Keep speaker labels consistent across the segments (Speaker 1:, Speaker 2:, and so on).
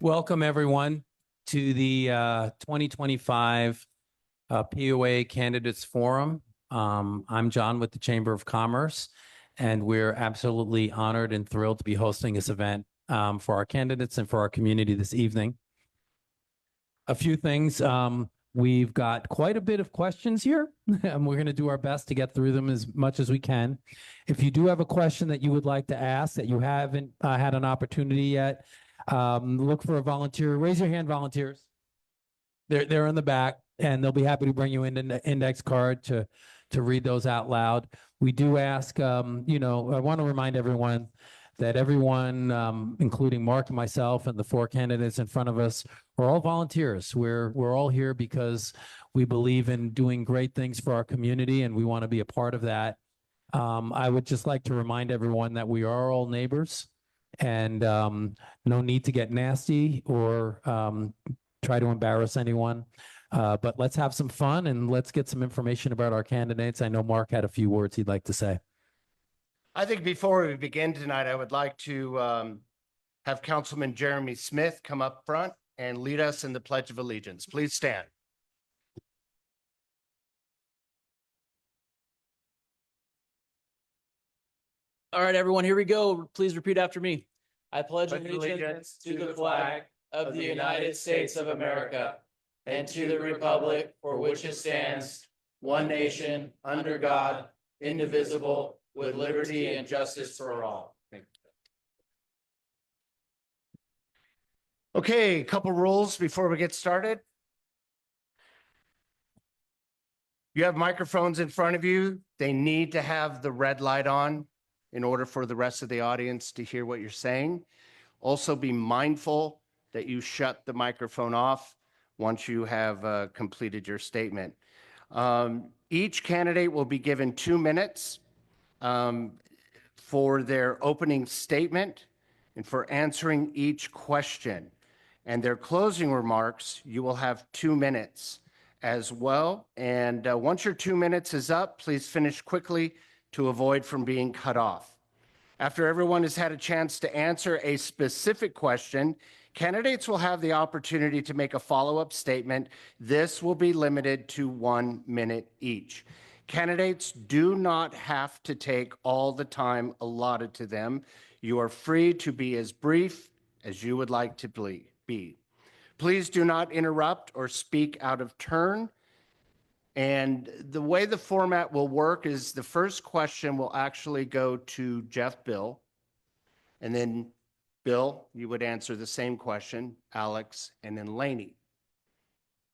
Speaker 1: Welcome, everyone, to the 2025 POA Candidates Forum. I'm John with the Chamber of Commerce, and we're absolutely honored and thrilled to be hosting this event for our candidates and for our community this evening. A few things. We've got quite a bit of questions here, and we're going to do our best to get through them as much as we can. If you do have a question that you would like to ask that you haven't had an opportunity yet, look for a volunteer. Raise your hand, volunteers. They're in the back, and they'll be happy to bring you in an index card to read those out loud. We do ask, I want to remind everyone that everyone, including Mark and myself and the four candidates in front of us, are all volunteers. We're all here because we believe in doing great things for our community, and we want to be a part of that. I would just like to remind everyone that we are all neighbors, and no need to get nasty or try to embarrass anyone. But let's have some fun and let's get some information about our candidates. I know Mark had a few words he'd like to say.
Speaker 2: I think before we begin tonight, I would like to have Councilman Jeremy Smith come up front and lead us in the Pledge of Allegiance. Please stand.
Speaker 3: All right, everyone, here we go. Please repeat after me. I pledge allegiance to the flag of the United States of America and to the republic for which it stands, one nation, under God, indivisible, with liberty and justice for all.
Speaker 2: Okay, a couple rules before we get started. You have microphones in front of you. They need to have the red light on in order for the rest of the audience to hear what you're saying. Also, be mindful that you shut the microphone off once you have completed your statement. Each candidate will be given 2 minutes for their opening statement and for answering each question. And their closing remarks, you will have 2 minutes as well. And once your 2 minutes is up, please finish quickly to avoid from being cut off. After everyone has had a chance to answer a specific question, candidates will have the opportunity to make a follow-up statement. This will be limited to 1 minute each. Candidates do not have to take all the time allotted to them. You are free to be as brief as you would like to be. Please do not interrupt or speak out of turn. And the way the format will work is the first question will actually go to Jeff Bill. And then Bill, you would answer the same question, Alex, and then Laney.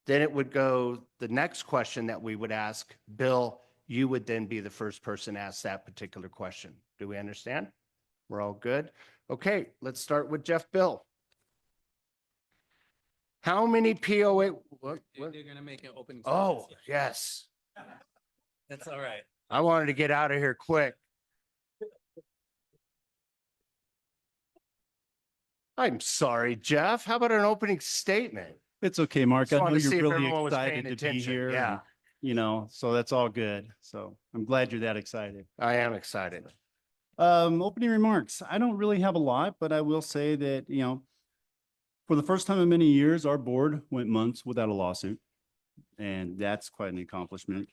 Speaker 2: Then it would go, the next question that we would ask, Bill, you would then be the first person to ask that particular question. Do we understand? We're all good? Okay, let's start with Jeff Bill. How many POA? What?
Speaker 1: They're going to make an opening.
Speaker 2: Oh, yes.
Speaker 1: That's all right.
Speaker 2: I wanted to get out of here quick. I'm sorry, Jeff. How about an opening statement?
Speaker 4: It's okay, Mark. I know
Speaker 2: Just
Speaker 4: you're
Speaker 2: wanted to see if
Speaker 4: really
Speaker 2: everyone was paying
Speaker 4: excited to be
Speaker 2: attention.
Speaker 4: here.
Speaker 2: Yeah.
Speaker 4: And, so that's all good. So I'm glad you're that excited.
Speaker 2: I am excited.
Speaker 4: Opening remarks. I don't really have a lot, but I will say that, for the first time in many years, our board went months without a lawsuit, and that's quite an accomplishment.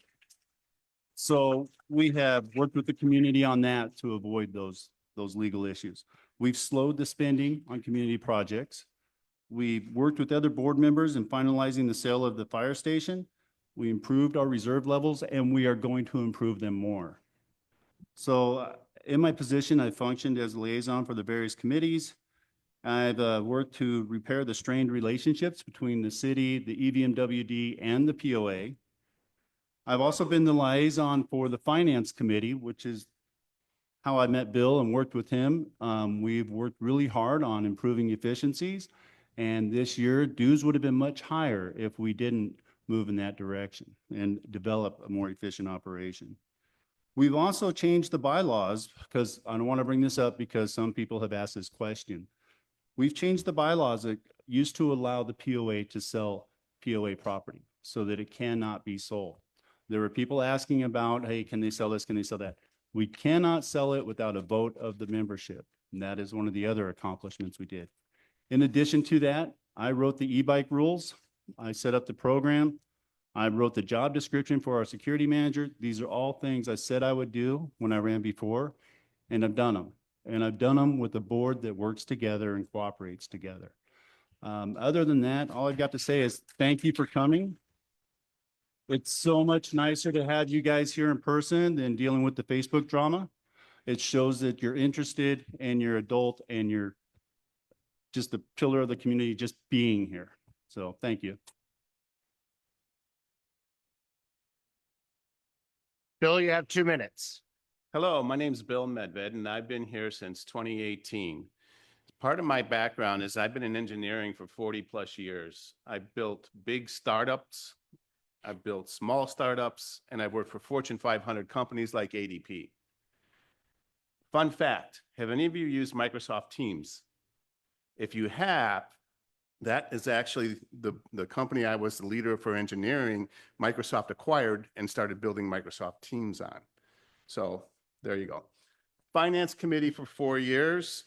Speaker 4: So we have worked with the community on that to avoid those legal issues. We've slowed the spending on community projects. We've worked with other board members in finalizing the sale of the fire station. We improved our reserve levels, and we are going to improve them more. So in my position, I functioned as a liaison for the various committees. I've worked to repair the strained relationships between the city, the EVMWD, and the POA. I've also been the liaison for the Finance Committee, which is how I met Bill and worked with him. We've worked really hard on improving efficiencies, and this year dues would have been much higher if we didn't move in that direction and develop a more efficient operation. We've also changed the bylaws, because I don't want to bring this up because some people have asked this question. We've changed the bylaws that used to allow the POA to sell POA property so that it cannot be sold. There were people asking about, hey, can they sell this? Can they sell that? We cannot sell it without a vote of the membership. And that is one of the other accomplishments we did. In addition to that, I wrote the e-bike rules. I set up the program. I wrote the job description for our security manager. These are all things I said I would do when I ran before, and I've done them. And I've done them with a board that works together and cooperates together. Other than that, all I've got to say is thank you for coming. It's so much nicer to have you guys here in person than dealing with the Facebook drama. It shows that you're interested and you're adult and you're just the pillar of the community, just being here. So thank you.
Speaker 2: Bill, you have 2 minutes.
Speaker 5: Hello, my name is Bill Medved, and I've been here since 2018. Part of my background is I've been in engineering for 40 plus years. I've built big startups, I've built small startups, and I've worked for Fortune 500 companies like ADP. Fun fact, have any of you used Microsoft Teams? If you have, that is actually the company I was the leader for engineering, Microsoft acquired and started building Microsoft Teams on. So there you go. Finance committee for 4 years.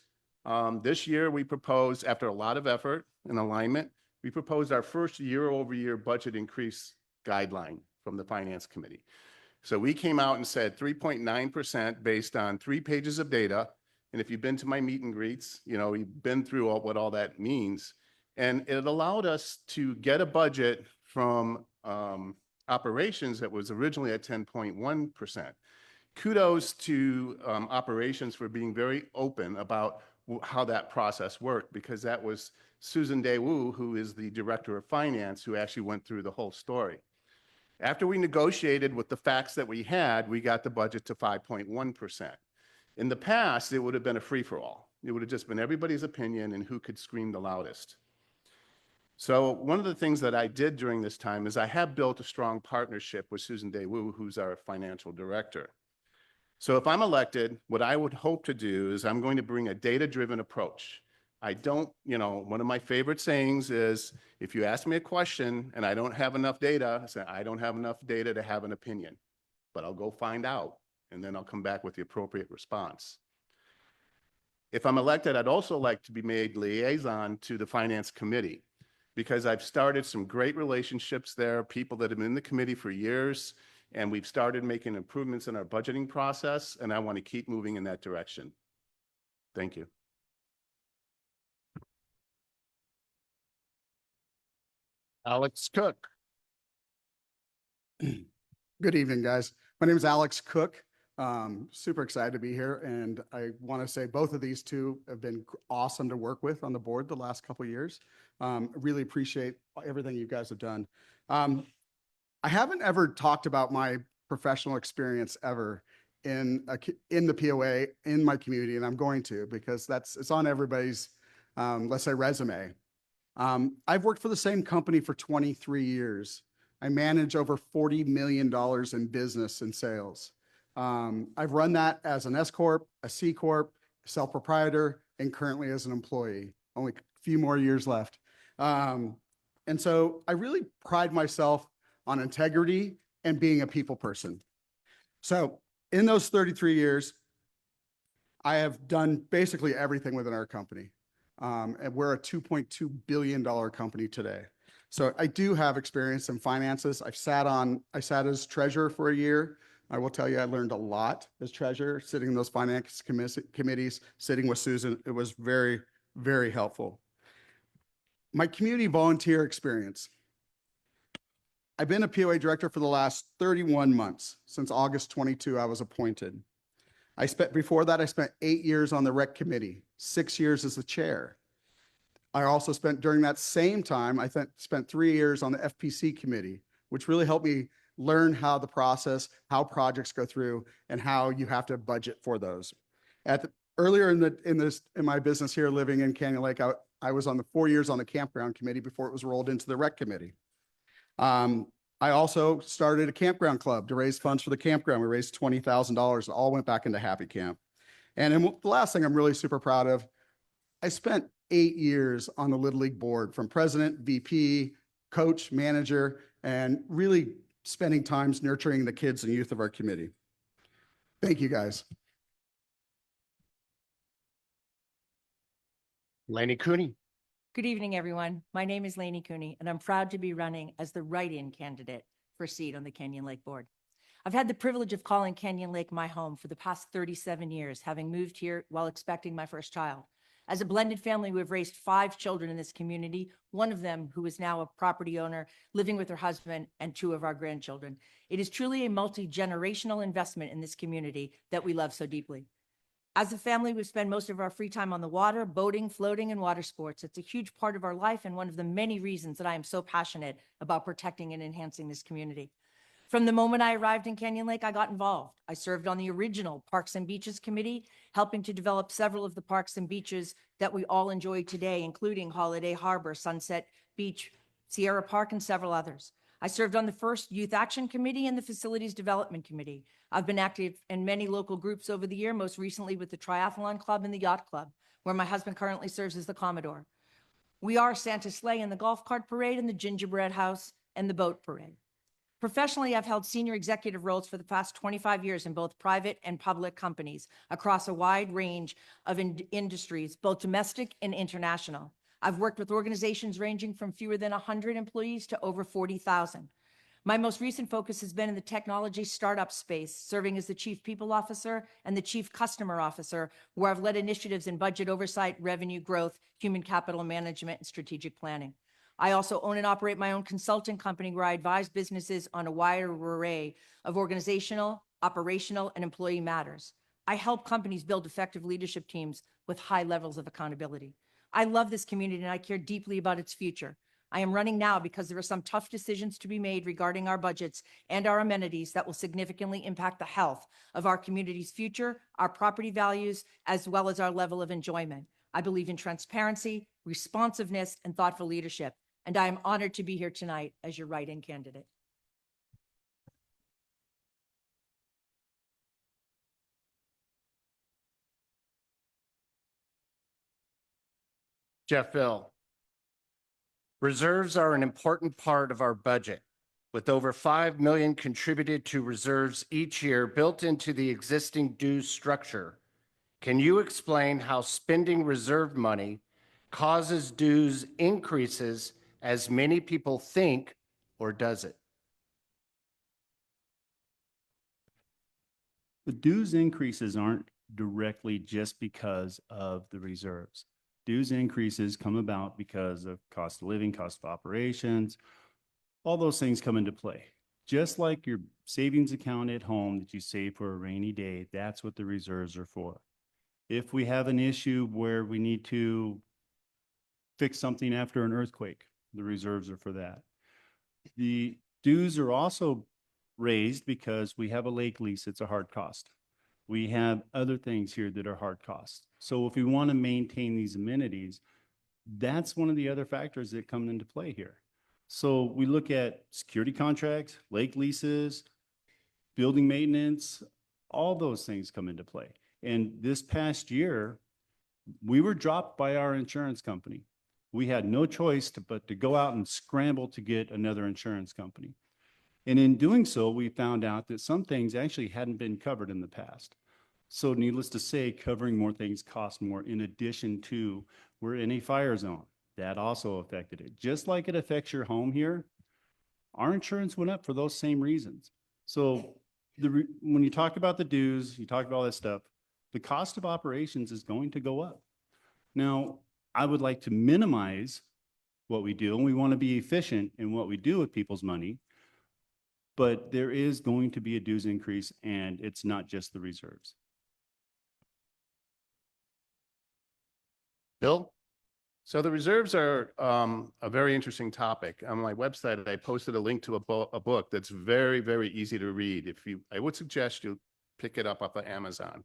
Speaker 5: This year we proposed, after a lot of effort and alignment, we proposed our first year-over-year budget increase guideline from the finance committee. So we came out and said 3.9% based on 3 pages of data. And if you've been to my meet and greets, you know, you've been through what all that means. And it allowed us to get a budget from operations that was originally at 10.1%. Kudos to operations for being very open about how that process worked, because that was Susan Daewoo, who is the director of finance, who actually went through the whole story. After we negotiated with the facts that we had, we got the budget to 5.1%. In the past, it would have been a free-for-all. It would have just been everybody's opinion and who could scream the loudest. So one of the things that I did during this time is I have built a strong partnership with Susan Daewoo, who's our financial director. So if I'm elected, what I would hope to do is I'm going to bring a data-driven approach. I don't, you know, one of my favorite sayings is, if you ask me a question and I don't have enough data, I say, I don't have enough data to have an opinion, but I'll go find out, and then I'll come back with the appropriate response. If I'm elected, I'd also like to be made liaison to the finance committee, because I've started some great relationships there, people that have been in the committee for years, and we've started making improvements in our budgeting process, and I want to keep moving in that direction. Thank you.
Speaker 2: Alex Cook.
Speaker 6: Good evening, guys. My name is Alex Cook. Super excited to be here, and I want to say both of these two have been awesome to work with on the board the last couple of years. Really appreciate everything you guys have done. I haven't ever talked about my professional experience ever in the POA in my community, and I'm going to, because it's on everybody's let's say resume. I've worked for the same company for 23 years. I manage over $40 million in business and sales. I've run that as an S Corp, a C Corp, self-proprietor, and currently as an employee. Only a few more years left. And so I really pride myself on integrity and being a people person. So in those 33 years, I have done basically everything within our company. And we're a $2.2 billion company today. So I do have experience in finances. I sat as treasurer for a year. I will tell you, I learned a lot as treasurer, sitting in those finance committees, sitting with Susan. It was very, very helpful. My community volunteer experience. I've been a POA director for the last 31 months. Since August 22, I was appointed. Before that, I spent 8 years on the rec committee, 6 years as the chair. I also spent, during that same time, I spent 3 years on the FPC committee, which really helped me learn how the process, how projects go through, and how you have to budget for those. Earlier in my business here, living in Canyon Lake, I was on the 4 years on the campground committee before it was rolled into the rec committee. I also started a campground club to raise funds for the campground. We raised $20,000. It all went back into Happy Camp. And then the last thing I'm really super proud of, I spent 8 years on the Little League board, from president, VP, coach, manager, and really spending times nurturing the kids and youth of our committee. Thank you, guys.
Speaker 2: Laney Cooney.
Speaker 7: Good evening, everyone. My name is Lainey Cooney, and I'm proud to be running as the write-in candidate for a seat on the Canyon Lake Board. I've had the privilege of calling Canyon Lake my home for the past 37 years, having moved here while expecting my first child. As a blended family, we've raised 5 children in this community, one of them who is now a property owner, living with her husband, and 2 of our grandchildren. It is truly a multi-generational investment in this community that we love so deeply. As a family, we spend most of our free time on the water, boating, floating, and water sports. It's a huge part of our life and one of the many reasons that I am so passionate about protecting and enhancing this community. From the moment I arrived in Canyon Lake, I got involved. I served on the original Parks and Beaches Committee, helping to develop several of the parks and beaches that we all enjoy today, including Holiday Harbor, Sunset Beach, Sierra Park, and several others. I served on the first Youth Action Committee and the Facilities Development Committee. I've been active in many local groups over the year, most recently with the Triathlon Club and the Yacht Club, where my husband currently serves as the Commodore. We are Santa Sleigh in the Golf Cart Parade and the Gingerbread House and the Boat Parade. Professionally, I've held senior executive roles for the past 25 years in both private and public companies across a wide range of industries, both domestic and international. I've worked with organizations ranging from fewer than 100 employees to over 40,000. My most recent focus has been in the technology startup space, serving as the Chief People Officer and the Chief Customer Officer, where I've led initiatives in budget oversight, revenue growth, human capital management, and strategic planning. I also own and operate my own consulting company where I advise businesses on a wide array of organizational, operational, and employee matters. I help companies build effective leadership teams with high levels of accountability. I love this community and I care deeply about its future. I am running now because there are some tough decisions to be made regarding our budgets and our amenities that will significantly impact the health of our community's future, our property values, as well as our level of enjoyment. I believe in transparency, responsiveness, and thoughtful leadership, and I am honored to be here tonight as your write-in candidate.
Speaker 2: Jeff Bill. Reserves are an important part of our budget, with over 5 million contributed to reserves each year built into the existing dues structure. Can you explain how spending reserve money causes dues increases as many people think, or does it?
Speaker 4: The dues increases aren't directly just because of the reserves. Dues increases come about because of cost of living, cost of operations, all those things come into play. Just like your savings account at home that you save for a rainy day, that's what the reserves are for. If we have an issue where we need to fix something after an earthquake, the reserves are for that. The dues are also raised because we have a lake lease, it's a hard cost. We have other things here that are hard costs. So if we want to maintain these amenities, that's one of the other factors that come into play here. So we look at security contracts, lake leases, building maintenance, all those things come into play. And this past year, we were dropped by our insurance company. We had no choice but to go out and scramble to get another insurance company. And in doing so, we found out that some things actually hadn't been covered in the past. So needless to say, covering more things cost more, in addition to we're in a fire zone. That also affected it. Just like it affects your home here, our insurance went up for those same reasons. So when you talk about the dues, you talk about all that stuff, the cost of operations is going to go up. Now, I would like to minimize what we do, and we want to be efficient in what we do with people's money. But there is going to be a dues increase, and it's not just the reserves.
Speaker 2: Bill?
Speaker 5: So the reserves are a very interesting topic. On my website, I posted a link to a book that's very, very easy to read. I would suggest you pick it up off of Amazon.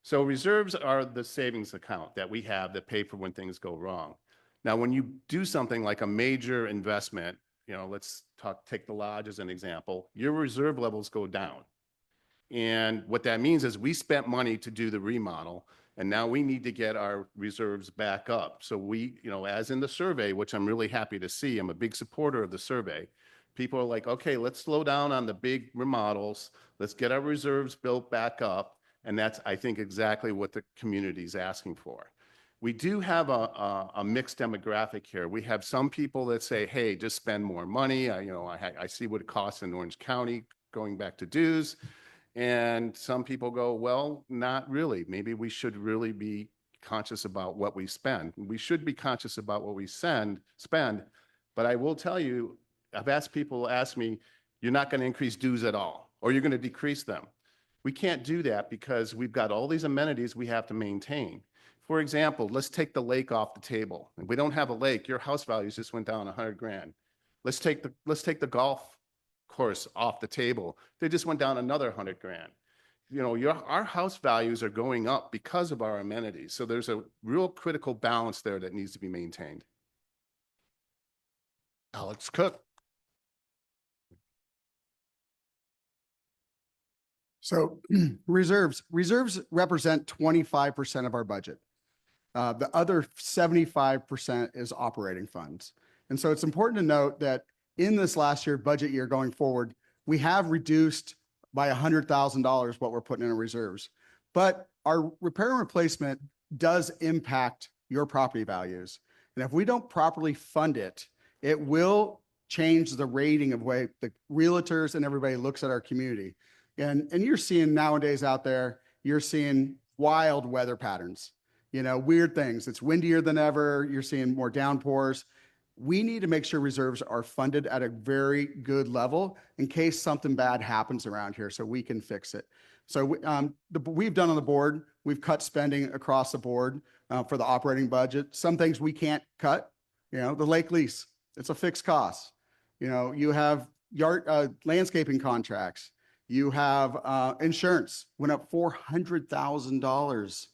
Speaker 5: So reserves are the savings account that we have that pay for when things go wrong. Now, when you do something like a major investment, let's take the lodge as an example, your reserve levels go down. And what that means is we spent money to do the remodel, and now we need to get our reserves back up. So we, as in the survey, which I'm really happy to see, I'm a big supporter of the survey. People are like, okay, let's slow down on the big remodels. Let's get our reserves built back up. And that's, I think, exactly what the community is asking for. We do have a mixed demographic here. We have some people that say, hey, just spend more money. I see what it costs in Orange County going back to dues. And some people go, well, not really. Maybe we should really be conscious about what we spend. We should be conscious about what we spend. But I will tell you, I've asked people, ask me, you're not going to increase dues at all, or you're going to decrease them. We can't do that because we've got all these amenities we have to maintain. For example, let's take the lake off the table. If we don't have a lake, your house values just went down 100 grand. Let's take the golf course off the table. They just went down another 100 grand. Our house values are going up because of our amenities. So there's a real critical balance there that needs to be maintained.
Speaker 2: Alex Cook.
Speaker 6: So reserves represent 25% of our budget. The other 75% is operating funds. And so it's important to note that in this last year, budget year going forward, we have reduced by $100,000 what we're putting in reserves. But our repair and replacement does impact your property values. And if we don't properly fund it, it will change the rating of way the realtors and everybody looks at our community. And you're seeing nowadays out there, you're seeing wild weather patterns, weird things. It's windier than ever. You're seeing more downpours. We need to make sure reserves are funded at a very good level in case something bad happens around here so we can fix it. So we've done on the board, we've cut spending across the board for the operating budget. Some things we can't cut, the lake lease, it's a fixed cost. You have landscaping contracts. You have insurance went up $400,000.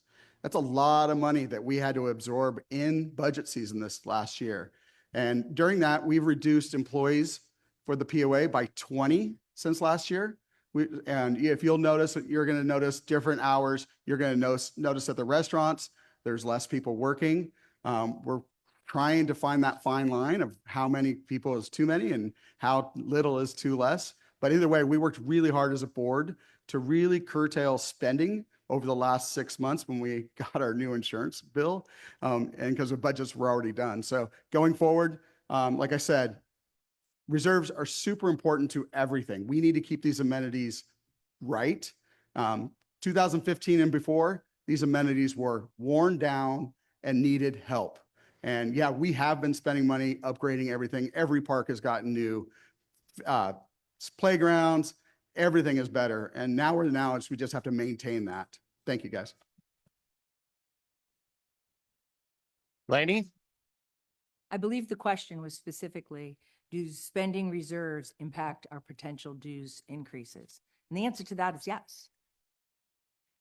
Speaker 6: That's a lot of money that we had to absorb in budget season this last year. And during that, we've reduced employees for the POA by 20 since last year. And if you'll notice, you're going to notice different hours. You're going to notice at the restaurants, there's less people working. We're trying to find that fine line of how many people is too many and how little is too less. But either way, we worked really hard as a board to really curtail spending over the last 6 months when we got our new insurance bill, and because the budgets were already done. So going forward, like I said, reserves are super important to everything. We need to keep these amenities right. 2015 and before, these amenities were worn down and needed help. And yeah, we have been spending money upgrading everything. Every park has gotten new playgrounds, everything is better. And now we just have to maintain that. Thank you, guys.
Speaker 2: Lainey?
Speaker 7: I believe the question was specifically, do spending reserves impact our potential dues increases? And the answer to that is yes.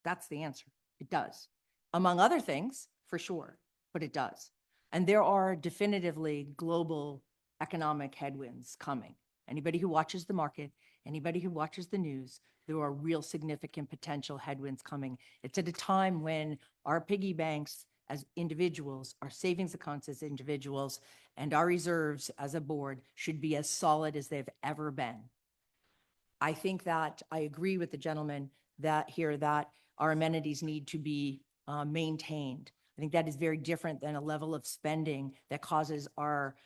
Speaker 7: That's the answer. It does. Among other things, for sure, but it does. And there are definitively global economic headwinds coming. Anybody who watches the market, anybody who watches the news, there are real significant potential headwinds coming. It's at a time when our piggy banks as individuals, our savings accounts as individuals, and our reserves as a board should be as solid as they've ever been. I think that I agree with the gentleman that our amenities need to be maintained. I think that is very different than a level of spending that causes our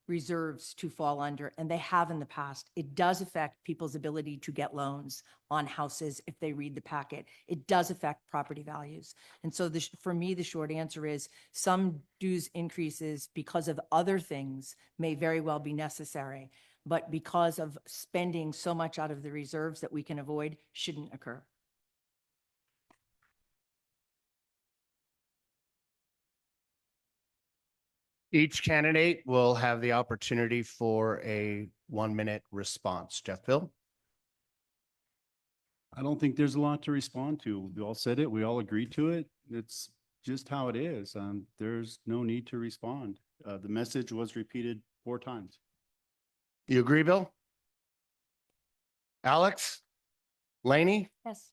Speaker 7: reserves to fall under, and they have in the past. It does affect people's ability to get loans on houses if they read the packet. It does affect property values. And so for me, the short answer is some dues increases because of other things may very well be necessary, but because of spending so much out of the reserves that we can avoid shouldn't occur.
Speaker 2: Each candidate will have the opportunity for a 1-minute response. Jeff Bill?
Speaker 4: I don't think there's a lot to respond to. We all said it. We all agreed to it. It's just how it is. There's no need to respond. The message was repeated 4 times.
Speaker 2: You agree, Bill? Alex? Lainey?
Speaker 7: Yes.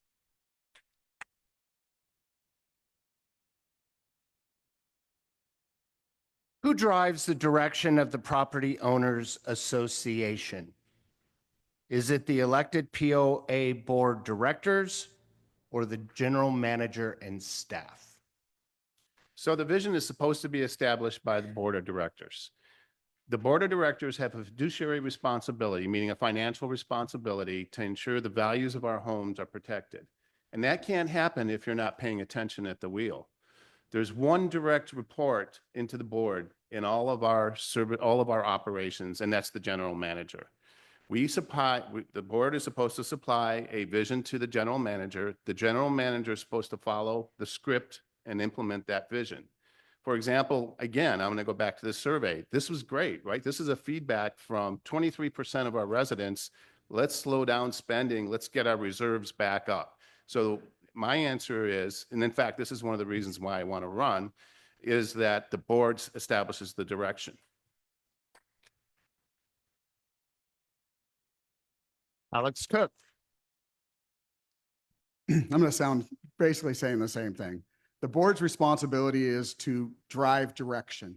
Speaker 2: Who drives the direction of the Property Owners Association? Is it the elected POA board directors or the general manager and staff?
Speaker 5: So the vision is supposed to be established by the board of directors. The board of directors have a fiduciary responsibility, meaning a financial responsibility, to ensure the values of our homes are protected. And that can't happen if you're not paying attention at the wheel. There's one direct report into the board in all of our operations, and that's the general manager. The board is supposed to supply a vision to the general manager. The general manager is supposed to follow the script and implement that vision. For example, again, I'm going to go back to this survey. This was great, right? This is a feedback from 23% of our residents. Let's slow down spending. Let's get our reserves back up. So my answer is, and in fact, this is one of the reasons why I want to run, is that the board establishes the direction.
Speaker 2: Alex Cook.
Speaker 6: I'm going to sound basically saying the same thing. The board's responsibility is to drive direction.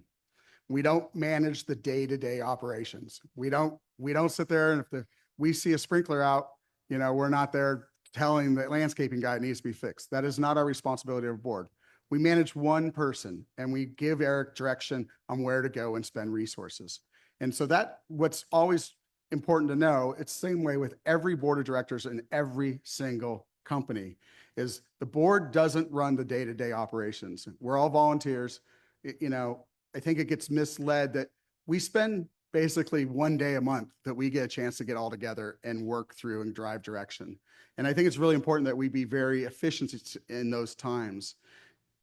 Speaker 6: We don't manage the day-to-day operations. We don't sit there and if we see a sprinkler out, we're not there telling the landscaping guy it needs to be fixed. That is not our responsibility of board. We manage one person and we give Eric direction on where to go and spend resources. And so what's always important to know, it's the same way with every board of directors in every single company, is the board doesn't run the day-to-day operations. We're all volunteers. I think it gets misled that we spend basically one day a month that we get a chance to get all together and work through and drive direction. And I think it's really important that we be very efficient in those times.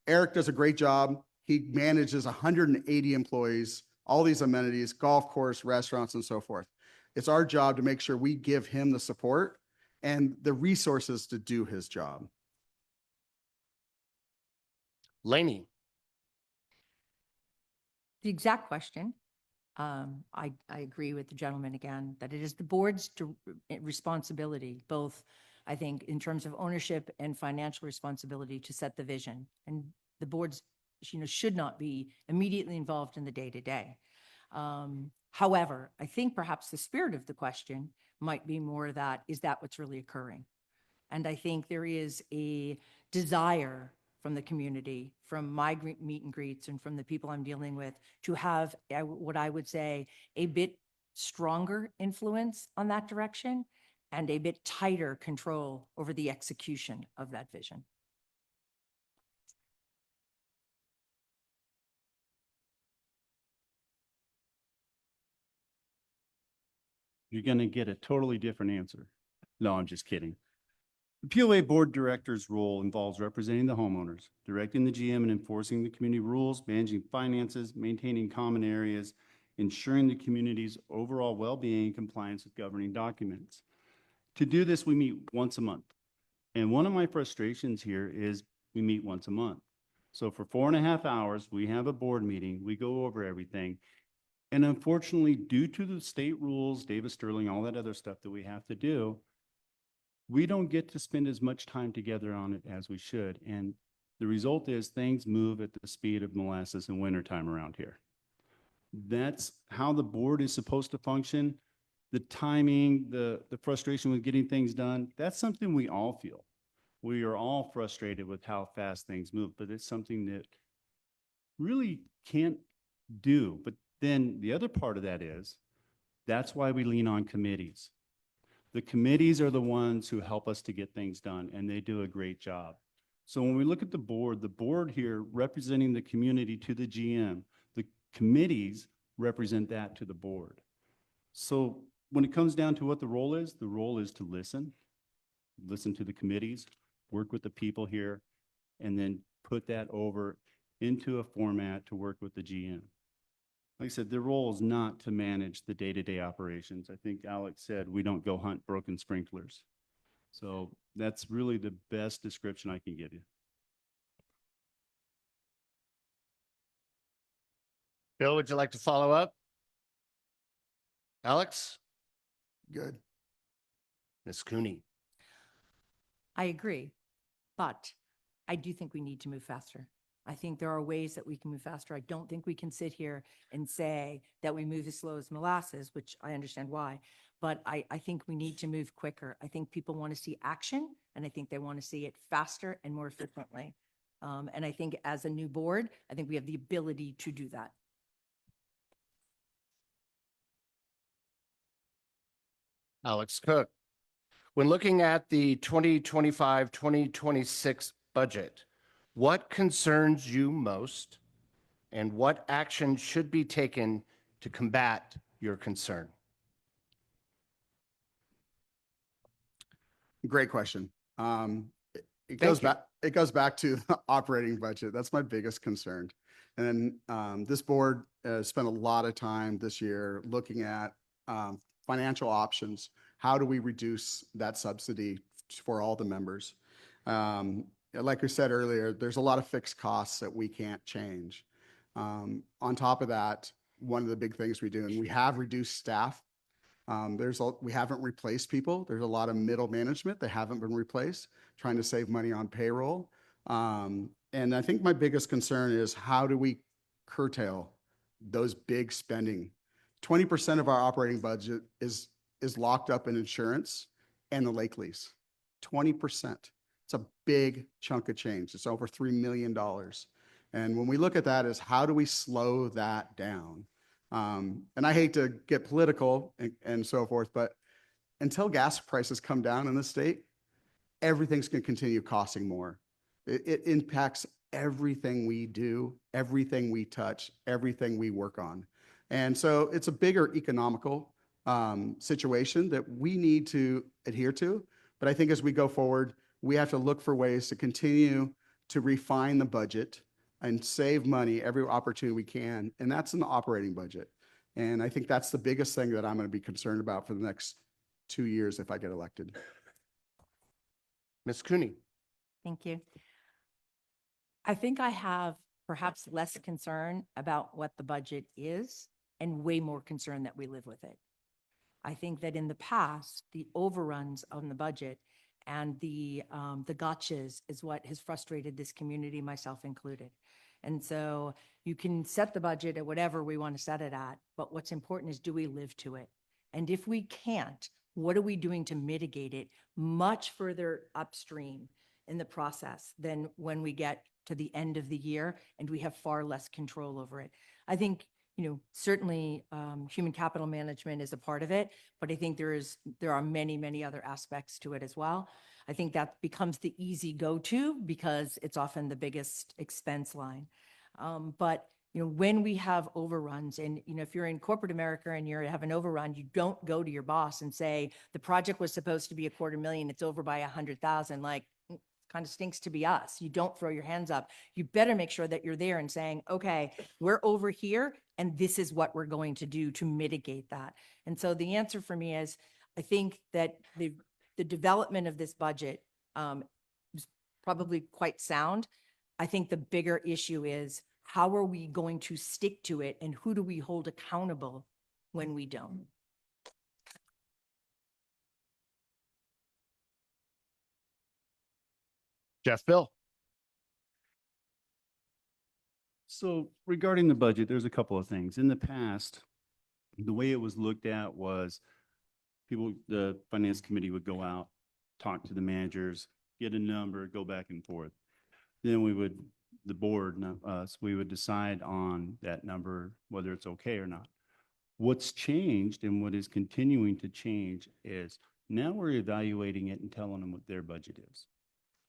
Speaker 6: Eric does a great job. He manages 180 employees, all these amenities, golf course, restaurants, and so forth. It's our job to make sure we give him the support and the resources to do his job.
Speaker 2: Laney.
Speaker 7: The exact question, I agree with the gentleman again, that it is the board's responsibility, both, I think, in terms of ownership and financial responsibility to set the vision. And the boards, should not be immediately involved in the day-to-day. However, I think perhaps the spirit of the question might be more that, is that what's really occurring? And I think there is a desire from the community, from my meet and greets and from the people I'm dealing with, to have what I would say a bit stronger influence on that direction and a bit tighter control over the execution of that vision.
Speaker 4: You're going to get a totally different answer. No, I'm just kidding. The POA board director's role involves representing the homeowners, directing the GM and enforcing the community rules, managing finances, maintaining common areas, ensuring the community's overall well-being and compliance with governing documents. To do this, we meet once a month. And one of my frustrations here is we meet once a month. So for 4.5 hours, we have a board meeting, we go over everything. And unfortunately, due to the state rules, Davis Sterling, all that other stuff that we have to do, we don't get to spend as much time together on it as we should. And the result is things move at the speed of molasses in wintertime around here. That's how the board is supposed to function. The timing, the frustration with getting things done, that's something we all feel. We are all frustrated with how fast things move, but it's something that really can't do. But then the other part of that is, that's why we lean on committees. The committees are the ones who help us to get things done, and they do a great job. So when we look at the board here representing the community to the GM, the committees represent that to the board. So when it comes down to what the role is to listen to the committees, work with the people here, and then put that over into a format to work with the GM. Like I said, their role is not to manage the day-to-day operations. I think Alex said we don't go hunt broken sprinklers. So that's really the best description I can give you.
Speaker 2: Bill, would you like to follow up? Alex?
Speaker 6: Good.
Speaker 2: Ms. Cooney?
Speaker 7: I agree, but I do think we need to move faster. I think there are ways that we can move faster. I don't think we can sit here and say that we move as slow as molasses, which I understand why, but I think we need to move quicker. I think people want to see action, and I think they want to see it faster and more frequently. And I think as a new board, I think we have the ability to do that.
Speaker 2: Alex Cook. When looking at the 2025-2026 budget, what concerns you most and what action should be taken to combat your concern?
Speaker 6: Great question. It
Speaker 2: Thank
Speaker 6: goes
Speaker 2: you.
Speaker 6: back to the operating budget. That's my biggest concern. And this board spent a lot of time this year looking at financial options. How do we reduce that subsidy for all the members? Like I said earlier, there's a lot of fixed costs that we can't change. On top of that, one of the big things we do, and we have reduced staff. We haven't replaced people. There's a lot of middle management that haven't been replaced, trying to save money on payroll. And I think my biggest concern is how do we curtail those big spending? 20% of our operating budget is locked up in insurance and the lake lease. 20%. It's a big chunk of change. It's over $3 million. And when we look at that, is how do we slow that down? And I hate to get political and so forth, but until gas prices come down in the state, everything's going to continue costing more. It impacts everything we do, everything we touch, everything we work on. And so it's a bigger economical situation that we need to adhere to. But I think as we go forward, we have to look for ways to continue to refine the budget and save money every opportunity we can. And that's in the operating budget. And I think that's the biggest thing that I'm going to be concerned about for the next 2 years if I get elected.
Speaker 2: Ms. Cooney.
Speaker 7: Thank you. I think I have perhaps less concern about what the budget is and way more concern that we live with it. I think that in the past, the overruns on the budget and the gotchas is what has frustrated this community, myself included. And so you can set the budget at whatever we want to set it at, but what's important is, do we live to it? And if we can't, what are we doing to mitigate it much further upstream in the process than when we get to the end of the year and we have far less control over it? I think, certainly human capital management is a part of it, but I think there are many, many other aspects to it as well. I think that becomes the easy go-to because it's often the biggest expense line. But when we have overruns and, if you're in corporate America and you have an overrun, you don't go to your boss and say, the project was supposed to be $250,000, it's over by 100,000. Like, kind of stinks to be us. You don't throw your hands up. You better make sure that you're there and saying, okay, we're over here and this is what we're going to do to mitigate that. And so the answer for me is, I think that the development of this budget is probably quite sound. I think the bigger issue is, how are we going to stick to it and who do we hold accountable when we don't?
Speaker 2: Jeff Bill.
Speaker 4: So regarding the budget, there's a couple of things. In the past, the way it was looked at was the finance committee would go out, talk to the managers, get a number, go back and forth. Then the board, not us, we would decide on that number, whether it's okay or not. What's changed and what is continuing to change is now we're evaluating it and telling them what their budget is.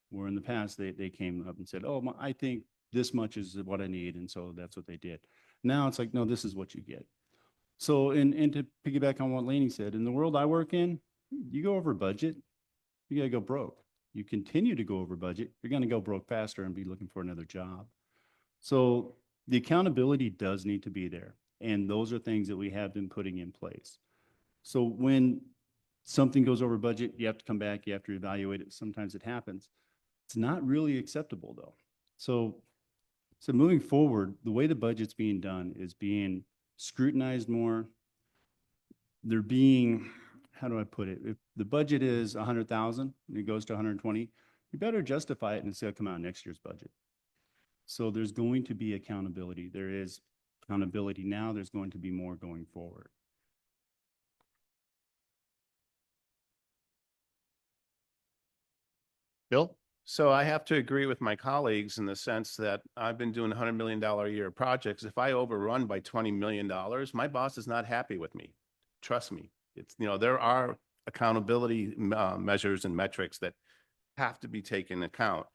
Speaker 4: Where in the past, they came up and said, oh, I think this much is what I need. And so that's what they did. Now it's like, no, this is what you get. So, and to piggyback on what Lainey said, in the world I work in, you go over budget, you got to go broke. You continue to go over budget, you're going to go broke faster and be looking for another job. So the accountability does need to be there. And those are things that we have been putting in place. So when something goes over budget, you have to come back, you have to evaluate it. Sometimes it happens. It's not really acceptable though. So moving forward, the way the budget's being done is being scrutinized more. They're being, how do I put it? If the budget is 100,000 and it goes to 120, you better justify it and say, come out next year's budget. So there's going to be accountability. There is accountability now. There's going to be more going forward.
Speaker 2: Bill.
Speaker 5: So I have to agree with my colleagues in the sense that I've been doing $100 million a year projects. If I overrun by $20 million, my boss is not happy with me. Trust me. It's, there are accountability measures and metrics that have to be taken into account.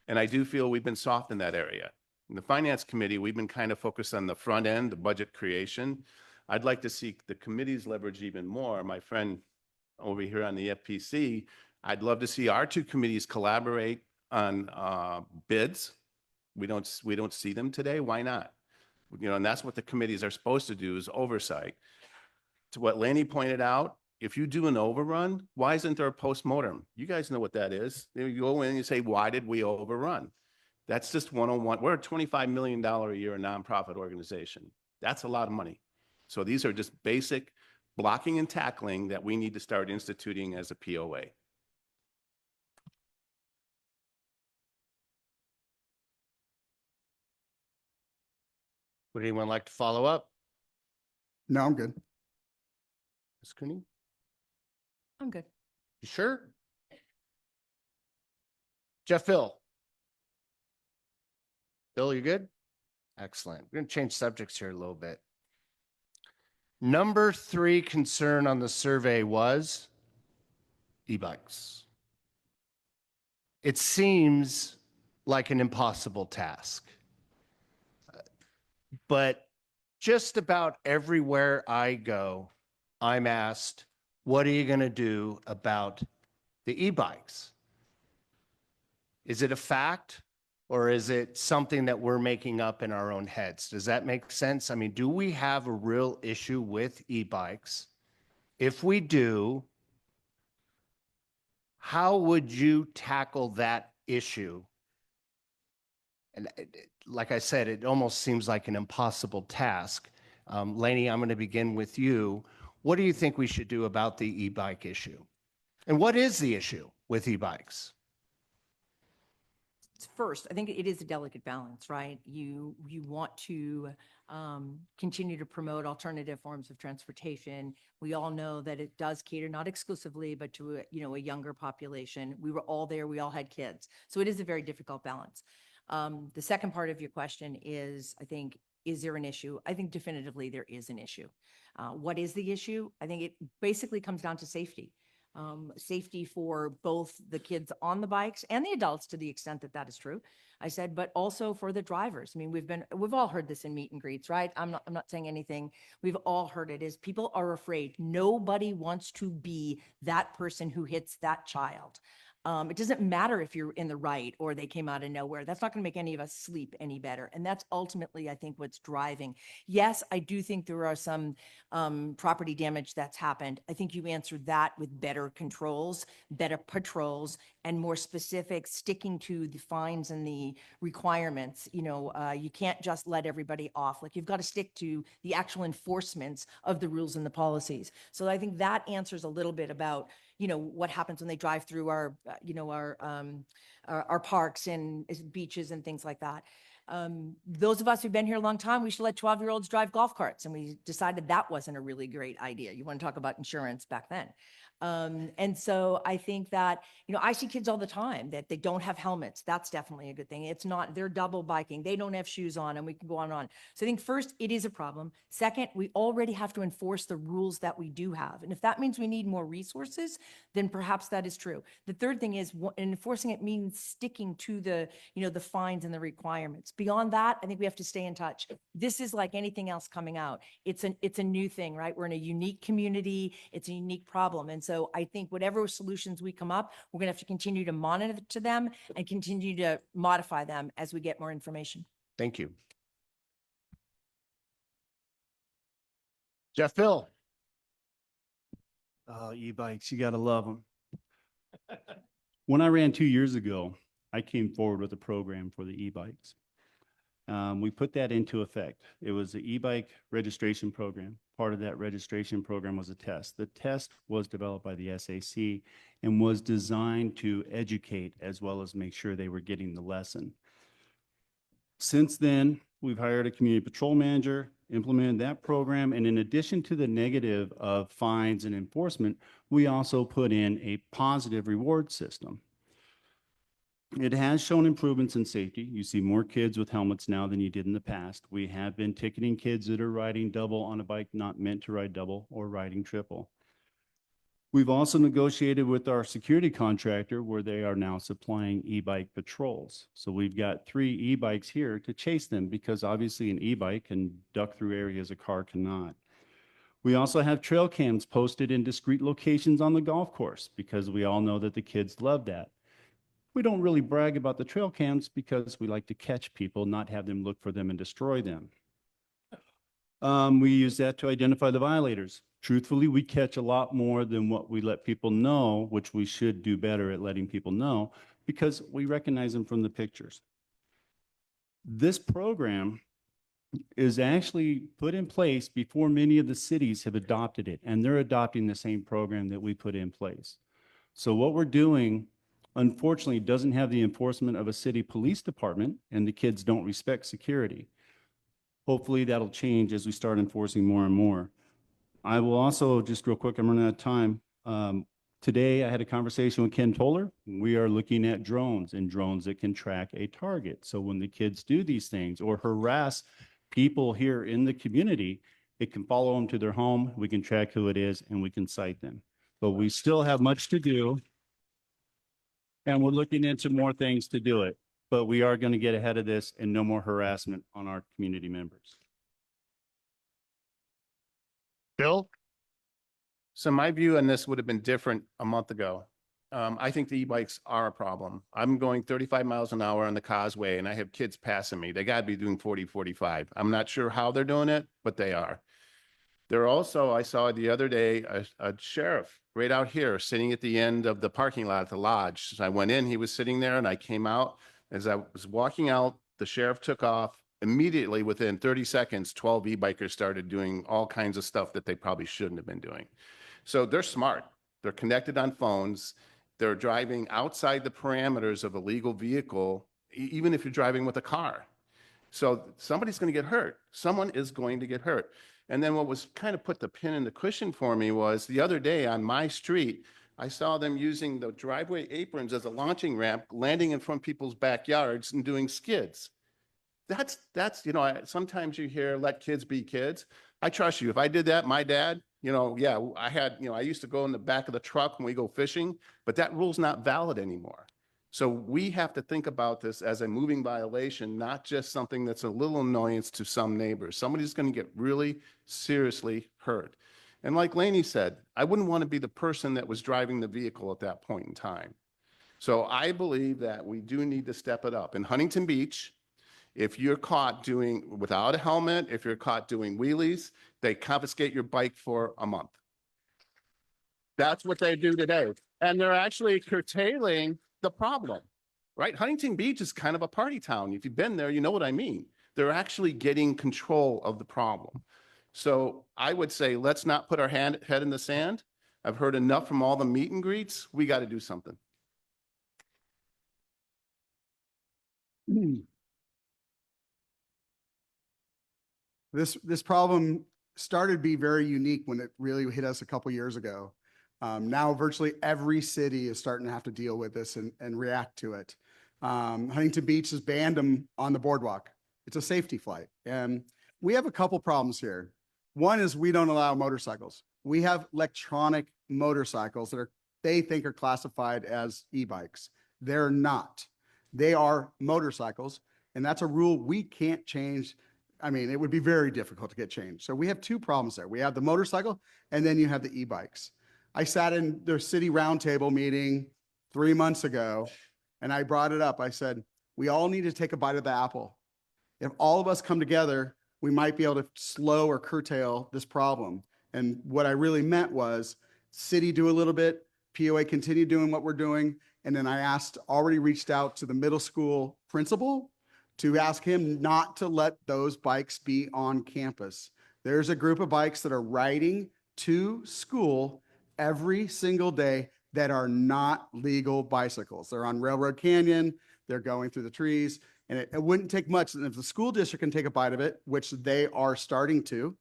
Speaker 5: And I do feel we've been soft in that area. In the finance committee, we've been kind of focused on the front end, the budget creation. I'd like to see the committee's leverage even more. My friend over here on the FPC, I'd love to see our two committees collaborate on bids. We don't see them today. Why not? And that's what the committees are supposed to do, is oversight. To what Laney pointed out, if you do an overrun, why isn't there a postmortem? You guys know what that is. You go in and you say, why did we overrun? That's just one-on-one. We're a $25 million a year nonprofit organization. That's a lot of money. So these are just basic blocking and tackling that we need to start instituting as a POA.
Speaker 2: Would anyone like to follow up?
Speaker 6: No, I'm good.
Speaker 2: Ms. Cooney?
Speaker 7: I'm good.
Speaker 2: You sure? Jeff Phil? Bill, you good? Excellent. We're going to change subjects here a little bit. Number 3 concern on the survey was e-bikes. It seems like an impossible task, but just about everywhere I go, I'm asked, what are you going to do about the e-bikes? Is it a fact, or is it something that we're making up in our own heads? Does that make sense? I mean, do we have a real issue with e-bikes? If we do, how would you tackle that issue? And like I said, it almost seems like an impossible task. Laney, I'm going to begin with you. What do you think we should do about the e-bike issue? And what is the issue with e-bikes?
Speaker 7: First, I think it is a delicate balance, right? You want to continue to promote alternative forms of transportation. We all know that it does cater not exclusively, but to a younger population. We were all there. We all had kids, so it is a very difficult balance. The second part of your question is, I think, is there an issue? I think definitively there is an issue. What is the issue? I think it basically comes down to safety. Safety for both the kids on the bikes and the adults, to the extent that that is true, I said, but also for the drivers. I mean, we've all heard this in meet and greets, right? I'm not saying anything. We've all heard it, is people are afraid. Nobody wants to be that person who hits that child. It doesn't matter if you're in the right or they came out of nowhere. That's not going to make any of us sleep any better. And that's ultimately, I think, what's driving. Yes, I do think there are some property damage that's happened. I think you answered that with better controls, better patrols, and more specific sticking to the fines and the requirements. You can't just let everybody off. Like, you've got to stick to the actual enforcements of the rules and the policies. So I think that answers a little bit about what happens when they drive through our parks and beaches and things like that. Those of us who've been here a long time, we should let 12-year-olds drive golf carts. And we decided that wasn't a really great idea. You want to talk about insurance back then. And so I think that, I see kids all the time that they don't have helmets. That's definitely a good thing. It's not, they're double biking. They don't have shoes on, and we can go on and on. So I think first, it is a problem. Second, we already have to enforce the rules that we do have. And if that means we need more resources, then perhaps that is true. The third thing is enforcing it means sticking to the fines and the requirements. Beyond that, I think we have to stay in touch. This is like anything else coming out. It's a new thing, right? We're in a unique community. It's a unique problem. And so I think whatever solutions we come up, we're going to have to continue to monitor them and continue to modify them as we get more information.
Speaker 2: Thank you. Jeff Phil.
Speaker 4: Oh, e-bikes, you gotta love them. When I ran 2 years ago, I came forward with a program for the e-bikes. We put that into effect. It was the e-bike registration program. Part of that registration program was a test. The test was developed by the SAC and was designed to educate as well as make sure they were getting the lesson. Since then, we've hired a community patrol manager, implemented that program, and in addition to the negative of fines and enforcement, we also put in a positive reward system. It has shown improvements in safety. You see more kids with helmets now than you did in the past. We have been ticketing kids that are riding double on a bike not meant to ride double or riding triple. We've also negotiated with our security contractor where they are now supplying e-bike patrols. So we've got 3 e-bikes here to chase them because obviously an e-bike can duck through areas a car cannot. We also have trail cams posted in discrete locations on the golf course because we all know that the kids love that. We don't really brag about the trail cams because we like to catch people, not have them look for them and destroy them. We use that to identify the violators. Truthfully, we catch a lot more than what we let people know, which we should do better at letting people know because we recognize them from the pictures. This program is actually put in place before many of the cities have adopted it, and they're adopting the same program that we put in place. So what we're doing, unfortunately, doesn't have the enforcement of a city police department, and the kids don't respect security. Hopefully that'll change as we start enforcing more and more. I will also, just real quick, I'm running out of time. Today I had a conversation with Ken Toller. We are looking at drones and drones that can track a target. So when the kids do these things or harass people here in the community, it can follow them to their home. We can track who it is and we can cite them. But we still have much to do. And we're looking into more things to do it. But we are going to get ahead of this and no more harassment on our community members.
Speaker 2: Bill?
Speaker 5: So my view on this would have been different a month ago. I think the e-bikes are a problem. I'm going 35 miles an hour on the causeway and I have kids passing me. They got to be doing 40, 45. I'm not sure how they're doing it, but they are. There also, I saw the other day, a sheriff right out here sitting at the end of the parking lot at the lodge. So I went in, he was sitting there and I came out. As I was walking out, the sheriff took off. Immediately within 30 seconds, 12 e-bikers started doing all kinds of stuff that they probably shouldn't have been doing. So they're smart. They're connected on phones. They're driving outside the parameters of a legal vehicle, even if you're driving with a car. So somebody's going to get hurt. Someone is going to get hurt. And then what was kind of put the pin in the cushion for me was the other day on my street, I saw them using the driveway aprons as a launching ramp, landing in front of people's backyards and doing skids. That's, sometimes you hear, let kids be kids. I trust you. If I did that, my dad, yeah, I used to go in the back of the truck when we go fishing, but that rule's not valid anymore. So we have to think about this as a moving violation, not just something that's a little annoyance to some neighbors. Somebody's going to get really seriously hurt. And like Lainey said, I wouldn't want to be the person that was driving the vehicle at that point in time. So I believe that we do need to step it up. In Huntington Beach, if you're caught doing without a helmet, if you're caught doing wheelies, they confiscate your bike for a month. That's what they do today. And they're actually curtailing the problem, right? Huntington Beach is kind of a party town. If you've been there, you know what I mean. They're actually getting control of the problem. So I would say, let's not put our head in the sand. I've heard enough from all the meet and greets. We got to do something.
Speaker 6: This problem started to be very unique when it really hit us a couple years ago. Now virtually every city is starting to have to deal with this and react to it. Huntington Beach has banned them on the boardwalk. It's a safety flight. And we have a couple problems here. One is we don't allow motorcycles. We have electronic motorcycles that they think are classified as e-bikes. They're not. They are motorcycles, and that's a rule we can't change. I mean, it would be very difficult to get changed. So we have two problems there. We have the motorcycle, and then you have the e-bikes. I sat in their city roundtable meeting 3 months ago, and I brought it up. I said, we all need to take a bite of the apple. If all of us come together, we might be able to slow or curtail this problem. And what I really meant was city do a little bit, POA continue doing what we're doing. And then I already reached out to the middle school principal to ask him not to let those bikes be on campus. There's a group of bikes that are riding to school every single day that are not legal bicycles. They're on Railroad Canyon, they're going through the trees, and it wouldn't take much. And if the school district can take a bite of it, which they are starting to,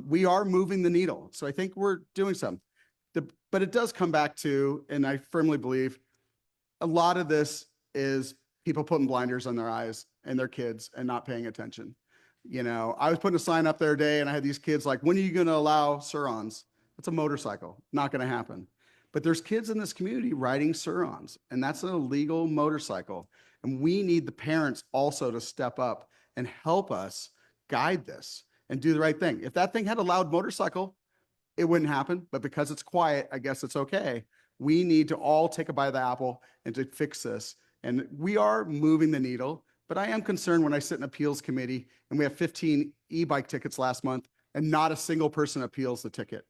Speaker 6: we are moving the needle. So I think we're doing some. But it does come back to, and I firmly believe, a lot of this is people putting blinders on their eyes and their kids and not paying attention. You know, I was putting a sign up there today and I had these kids like, when are you going to allow Surons? It's a motorcycle, not going to happen. But there's kids in this community riding Surons, and that's an illegal motorcycle. And we need the parents also to step up and help us guide this and do the right thing. If that thing had a loud motorcycle, it wouldn't happen. But because it's quiet, I guess it's okay. We need to all take a bite of the apple and to fix this. And we are moving the needle. But I am concerned when I sit in appeals committee and we have 15 e-bike tickets last month and not a single person appeals the ticket.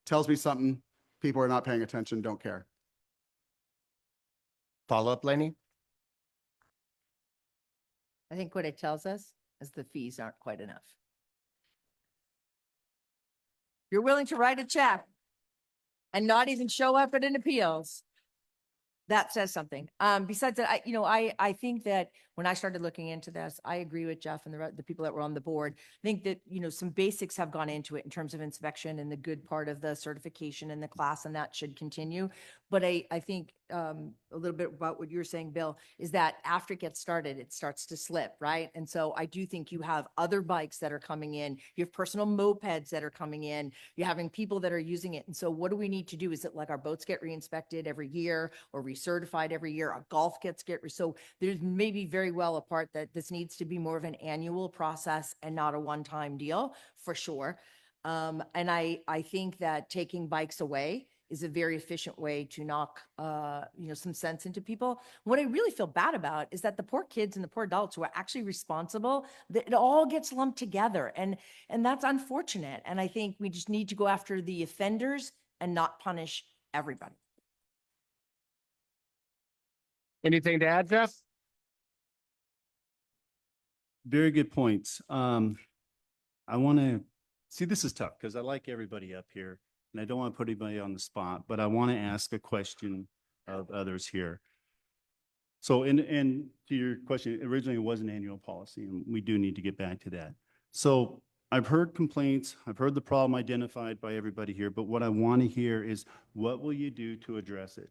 Speaker 6: Tells me something. People are not paying attention, don't care.
Speaker 2: Follow up, Lainey?
Speaker 7: I think what it tells us is the fees aren't quite enough. You're willing to write a check and not even show up at an appeals. That says something. Besides that, I think that when I started looking into this, I agree with Jeff and the people that were on the board. I think that, some basics have gone into it in terms of inspection and the good part of the certification and the class, and that should continue. But I think a little bit about what you're saying, Bill, is that after it gets started, it starts to slip, right? And so I do think you have other bikes that are coming in. You have personal mopeds that are coming in. You're having people that are using it. And so what do we need to do? Is it like our boats get re-inspected every year or recertified every year? Our golf so there's maybe very well a part that this needs to be more of an annual process and not a one-time deal for sure. And I think that taking bikes away is a very efficient way to knock, some sense into people. What I really feel bad about is that the poor kids and the poor adults who are actually responsible, that it all gets lumped together. And that's unfortunate. And I think we just need to go after the offenders and not punish everybody.
Speaker 2: Anything to add, Jeff?
Speaker 4: Very good points. I want to see, this is tough because I like everybody up here and I don't want to put anybody on the spot, but I want to ask a question of others here. So, and to your question, originally it was an annual policy and we do need to get back to that. So I've heard complaints, I've heard the problem identified by everybody here, but what I want to hear is what will you do to address it?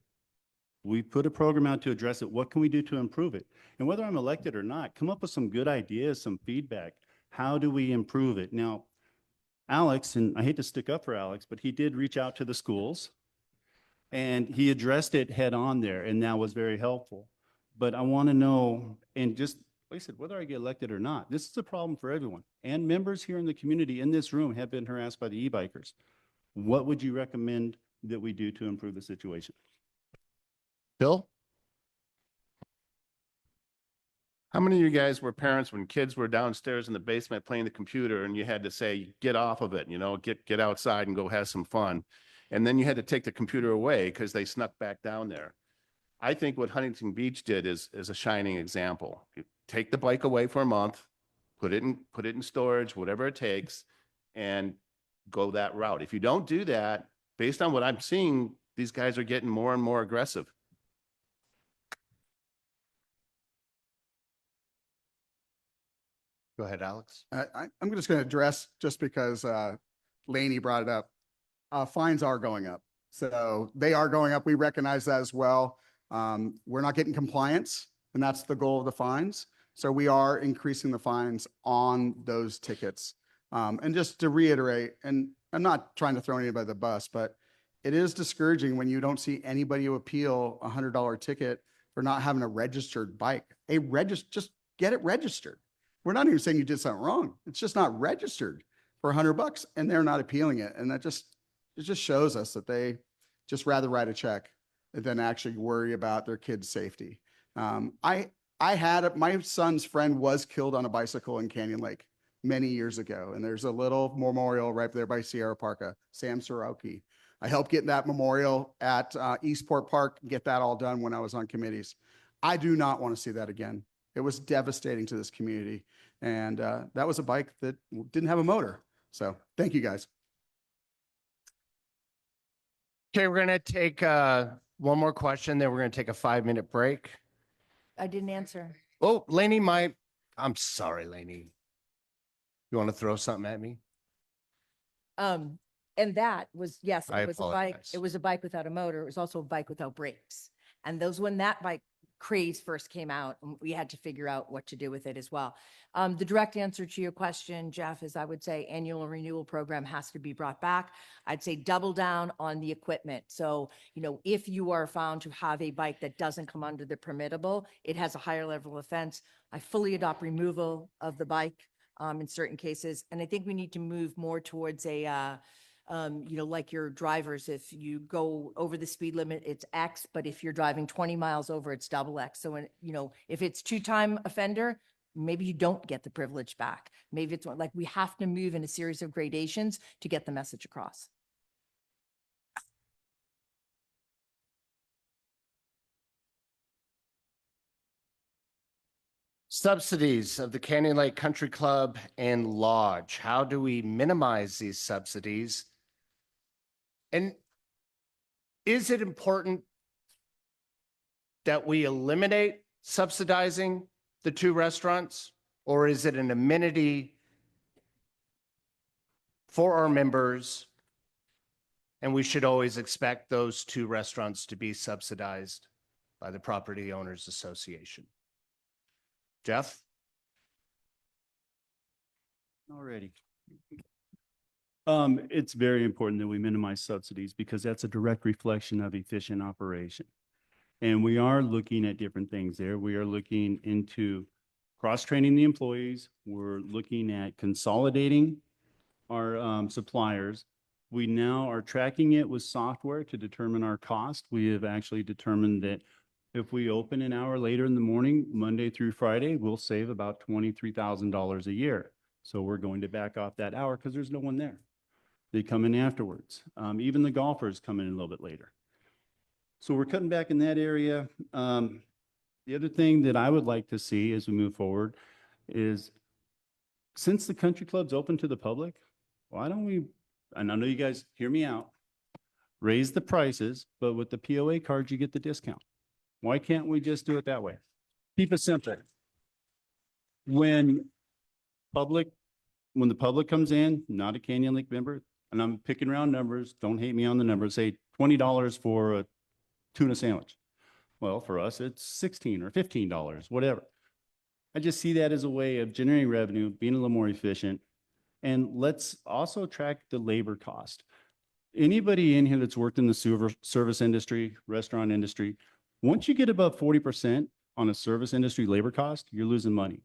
Speaker 4: We put a program out to address it. What can we do to improve it? And whether I'm elected or not, come up with some good ideas, some feedback. How do we improve it? Now, Alex, and I hate to stick up for Alex, but he did reach out to the schools and he addressed it head on there, and that was very helpful. But I want to know, and just like I said, whether I get elected or not, this is a problem for everyone. And members here in the community in this room have been harassed by the e-bikers. What would you recommend that we do to improve the situation?
Speaker 2: Bill?
Speaker 5: How many of you guys were parents when kids were downstairs in the basement playing the computer and you had to say, get off of it, get outside and go have some fun. And then you had to take the computer away because they snuck back down there. I think what Huntington Beach did is a shining example. You take the bike away for a month, put it in storage, whatever it takes, and go that route. If you don't do that, based on what I'm seeing, these guys are getting more and more aggressive.
Speaker 2: Go ahead, Alex.
Speaker 6: I'm just going to address, just because Lainey brought it up, fines are going up. So they are going up. We recognize that as well. We're not getting compliance, and that's the goal of the fines. So we are increasing the fines on those tickets. And just to reiterate, and I'm not trying to throw anybody the bus, but it is discouraging when you don't see anybody who appeal a $100 ticket for not having a registered bike. Just get it registered. We're not even saying you did something wrong. It's just not registered for $100 and they're not appealing it. And it just shows us that they just rather write a check than actually worry about their kids' safety. My son's friend was killed on a bicycle in Canyon Lake many years ago. And there's a little memorial right there by Sierra Park, Sam Soroki. I helped get that memorial at Eastport Park, get that all done when I was on committees. I do not want to see that again. It was devastating to this community. And that was a bike that didn't have a motor. So thank you, guys.
Speaker 2: Okay, we're going to take one more question, then we're going to take a 5-minute break.
Speaker 7: I didn't answer.
Speaker 2: Oh, Lainey, I'm sorry, Lainey. You want to throw something at me?
Speaker 7: And that was, yes,
Speaker 2: I
Speaker 7: it was a bike.
Speaker 2: apologize.
Speaker 7: It was a bike without a motor. It was also a bike without brakes. And when that bike craze first came out, and we had to figure out what to do with it as well. The direct answer to your question, Jeff, is I would say annual renewal program has to be brought back. I'd say double down on the equipment. So, if you are found to have a bike that doesn't come under the permittable, it has a higher level of offense. I fully adopt removal of the bike in certain cases. And I think we need to move more towards like your drivers, if you go over the speed limit, it's X, but if you're driving 20 miles over, it's double X. So, if it's two-time offender, maybe you don't get the privilege back. Maybe it's like we have to move in a series of gradations to get the message across.
Speaker 2: Subsidies of the Canyon Lake Country Club and Lodge. How do we minimize these subsidies? And is it important that we eliminate subsidizing the two restaurants, or is it an amenity for our members? And we should always expect those two restaurants to be subsidized by the Property Owners Association. Jeff?
Speaker 4: Alrighty. It's very important that we minimize subsidies because that's a direct reflection of efficient operation. And we are looking at different things there. We are looking into cross-training the employees. We're looking at consolidating our suppliers. We now are tracking it with software to determine our cost. We have actually determined that if we open an hour later in the morning, Monday through Friday, we'll save about $23,000 a year. So we're going to back off that hour because there's no one there. They come in afterwards. Even the golfers come in a little bit later. So we're cutting back in that area. The other thing that I would like to see as we move forward is, since the country club's open to the public, why don't we, and I know you guys hear me out, raise the prices, but with the POA cards, you get the discount. Why can't we just do it that way? Keep it simple. When the public comes in, not a Canyon Lake member, and I'm picking around numbers, don't hate me on the numbers, say $20 for a tuna sandwich. Well, for us, it's $16 or $15, whatever. I just see that as a way of generating revenue, being a little more efficient. And let's also track the labor cost. Anybody in here that's worked in the service industry, restaurant industry, once you get above 40% on a service industry labor cost, you're losing money.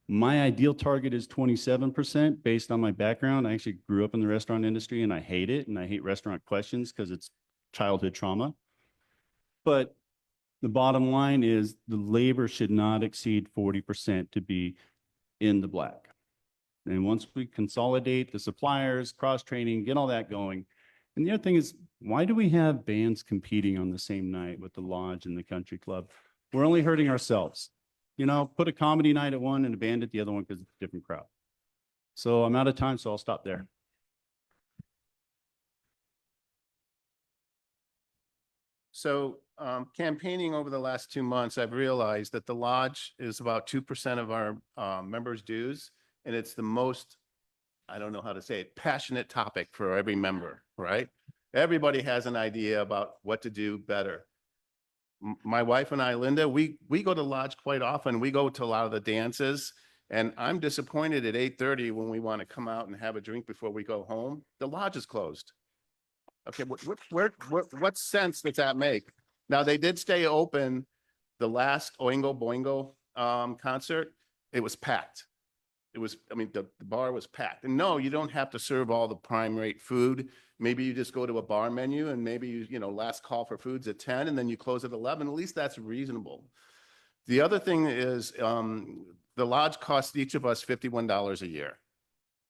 Speaker 4: My ideal target is 27% based on my background. I actually grew up in the restaurant industry and I hate it. And I hate restaurant questions because it's childhood trauma. But the bottom line is the labor should not exceed 40% to be in the black. And once we consolidate the suppliers, cross-training, get all that going. And the other thing is, why do we have bands competing on the same night with the Lodge and the country club? We're only hurting ourselves. Put a comedy night at one and a band at the other one because it's a different crowd. So I'm out of time, so I'll stop there.
Speaker 5: So campaigning over the last 2 months, I've realized that the Lodge is about 2% of our members' dues. And it's the most, I don't know how to say it, passionate topic for every member, right? Everybody has an idea about what to do better. My wife and I, Linda, we go to Lodge quite often. We go to a lot of the dances, and I'm disappointed at 8:30 when we want to come out and have a drink before we go home. The Lodge is closed. Okay, what sense does that make? Now, they did stay open the last Oingo Boingo concert. It was packed. The bar was packed. And no, you don't have to serve all the prime rate food. Maybe you just go to a bar menu and maybe last call for food's at 10 and then you close at 11. At least that's reasonable. The other thing is the Lodge costs each of us $51 a year,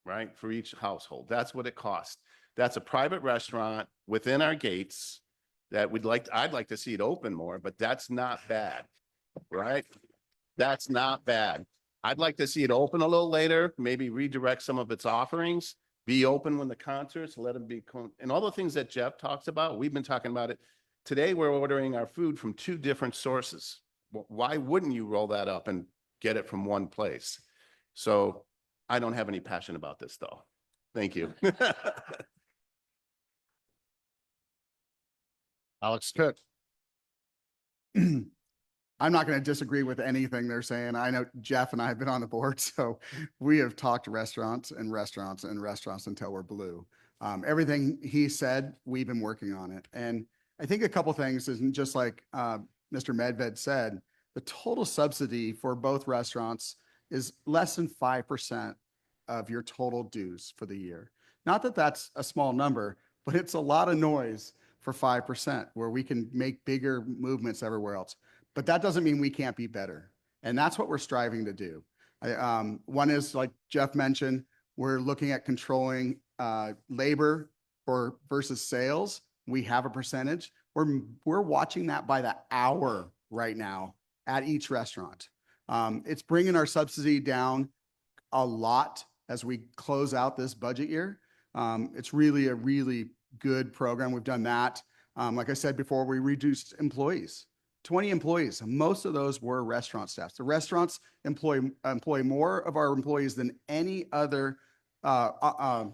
Speaker 5: right? For each household. That's what it costs. That's a private restaurant within our gates that I'd like to see it open more, but that's not bad, right? That's not bad. I'd like to see it open a little later, maybe redirect some of its offerings, be open when the concerts, let them be, and all the things that Jeff talks about, we've been talking about it. Today, we're ordering our food from 2 different sources. Why wouldn't you roll that up and get it from one place? So I don't have any passion about this though. Thank you.
Speaker 2: Alex Cook.
Speaker 6: I'm not going to disagree with anything they're saying. I know Jeff and I have been on the board, so we have talked restaurants and restaurants and restaurants until we're blue. Everything he said, we've been working on it. And I think a couple things is just like Mr. Medved said, the total subsidy for both restaurants is less than 5% of your total dues for the year. Not that that's a small number, but it's a lot of noise for 5% where we can make bigger movements everywhere else. But that doesn't mean we can't be better. And that's what we're striving to do. One is, like Jeff mentioned, we're looking at controlling labor versus sales. We have a percentage. We're watching that by the hour right now at each restaurant. It's bringing our subsidy down a lot as we close out this budget year. It's really a really good program. We've done that. Like I said before, we reduced employees, 20 employees. Most of those were restaurant staffs. The restaurants employ more of our employees than any other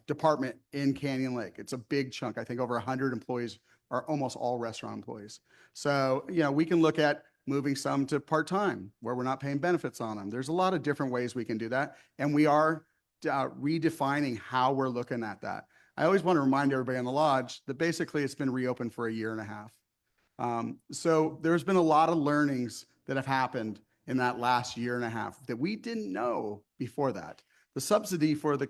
Speaker 6: department in Canyon Lake. It's a big chunk. I think over 100 employees are almost all restaurant employees. So, you know, we can look at moving some to part-time where we're not paying benefits on them. There's a lot of different ways we can do that. And we are redefining how we're looking at that. I always want to remind everybody on the lodge that basically it's been reopened for a year and a half. So there's been a lot of learnings that have happened in that last year and a half that we didn't know before that. The subsidy for the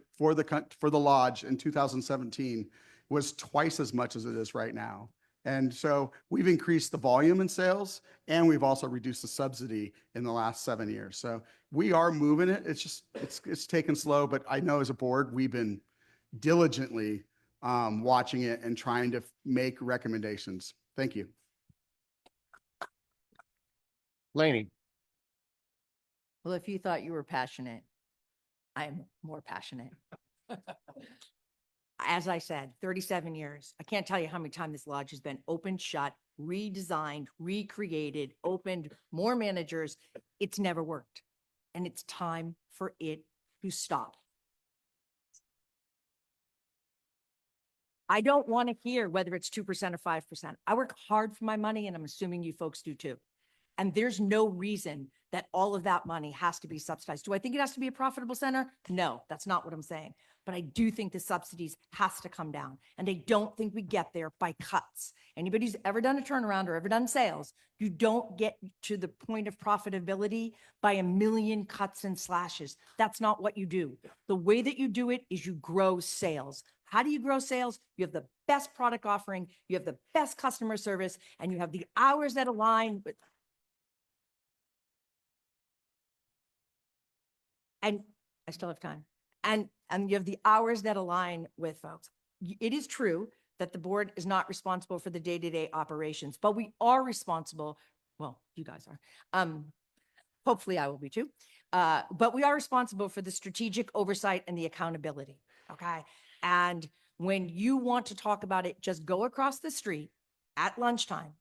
Speaker 6: lodge in 2017 was twice as much as it is right now. And so we've increased the volume in sales, and we've also reduced the subsidy in the last 7 years. So we are moving it. It's just, it's taken slow, but I know as a board, we've been diligently watching it and trying to make recommendations. Thank you.
Speaker 2: Laney.
Speaker 7: Well, if you thought you were passionate, I'm more passionate. As I said, 37 years. I can't tell you how many times this lodge has been opened, shut, redesigned, recreated, opened, more managers. It's never worked. And it's time for it to stop. I don't want to hear whether it's 2% or 5%. I work hard for my money, and I'm assuming you folks do too. And there's no reason that all of that money has to be subsidized. Do I think it has to be a profitable center? No, that's not what I'm saying. But I do think the subsidies has to come down. And I don't think we get there by cuts. Anybody who's ever done a turnaround or ever done sales, you don't get to the point of profitability by a million cuts and slashes. That's not what you do. The way that you do it is you grow sales. How do you grow sales? You have the best product offering, you have the best customer service, and you have the hours that align with. And I still have time. And you have the hours that align with folks. It is true that the board is not responsible for the day-to-day operations, but we are responsible. Well, you guys are. Hopefully I will be too. But we are responsible for the strategic oversight and the accountability. Okay. And when you want to talk about it, just go across the street at lunchtime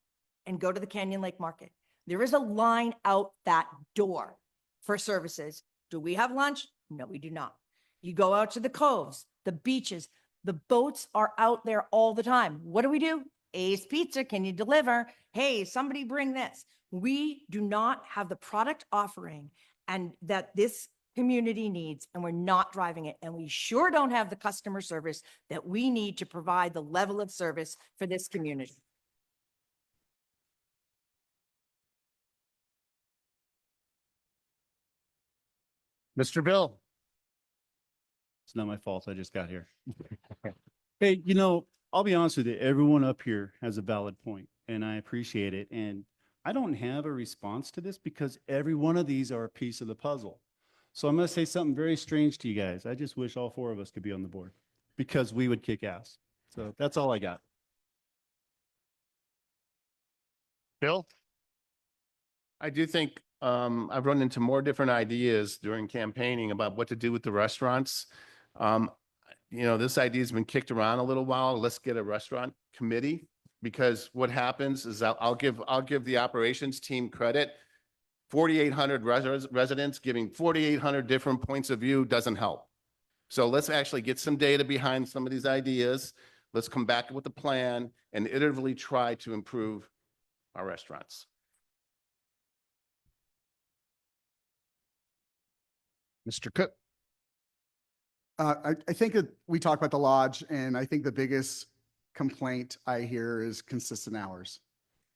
Speaker 7: and go to the Canyon Lake Market. There is a line out that door for services. Do we have lunch? No, we do not. You go out to the coves, the beaches, the boats are out there all the time. What do? Ace Pizza, can you deliver? Hey, somebody bring this. We do not have the product offering and that this community needs, and we're not driving it. And we sure don't have the customer service that we need to provide the level of service for this community.
Speaker 2: Mr. Bill.
Speaker 4: It's not my fault. I just got here. Hey, you know, I'll be honest with you. Everyone up here has a valid point, and I appreciate it. And I don't have a response to this because every one of these are a piece of the puzzle. So I'm going to say something very strange to you guys. I just wish all four of us could be on the board because we would kick ass. So that's all I got.
Speaker 2: Bill?
Speaker 5: I do think I've run into more different ideas during campaigning about what to do with the restaurants. You know, this idea has been kicked around a little while. Let's get a restaurant committee, because what happens is I'll give the operations team credit. 4,800 residents giving 4,800 different points of view doesn't help. So let's actually get some data behind some of these ideas. Let's come back with a plan and iteratively try to improve our restaurants.
Speaker 2: Mr. Cook.
Speaker 6: I think that we talked about the lodge, and I think the biggest complaint I hear is consistent hours.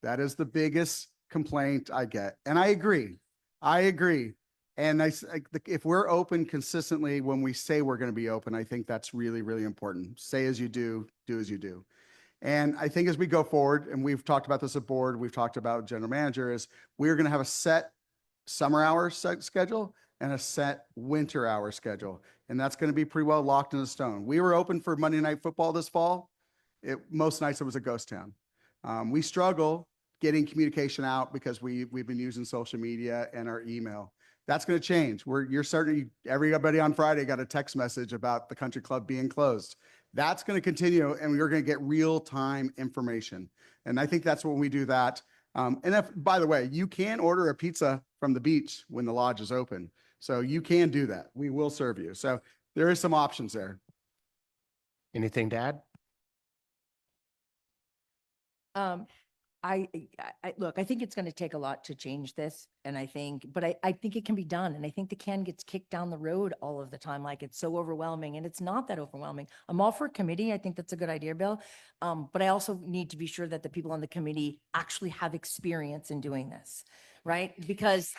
Speaker 6: That is the biggest complaint I get. And I agree. I agree. And if we're open consistently when we say we're going to be open, I think that's really, really important. Say as you do as you do. And I think as we go forward, and we've talked about this at board, we've talked about general manager, is we're going to have a set summer hour schedule and a set winter hour schedule. And that's going to be pretty well locked in the stone. We were open for Monday Night Football this fall. Most nights it was a ghost town. We struggle getting communication out because we've been using social media and our email. That's going to change. Everybody on Friday got a text message about the country club being closed. That's going to continue, and we're going to get real-time information. And I think that's when we do that. By the way, you can order a pizza from the beach when the lodge is open. So you can do that. We will serve you. So there is some options there.
Speaker 2: Anything to add?
Speaker 7: Look, I think it's going to take a lot to change this. And I think it can be done. And I think the can gets kicked down the road all of the time. Like it's so overwhelming, and it's not that overwhelming. I'm all for a committee. I think that's a good idea, Bill. But I also need to be sure that the people on the committee actually have experience in doing this, right? Because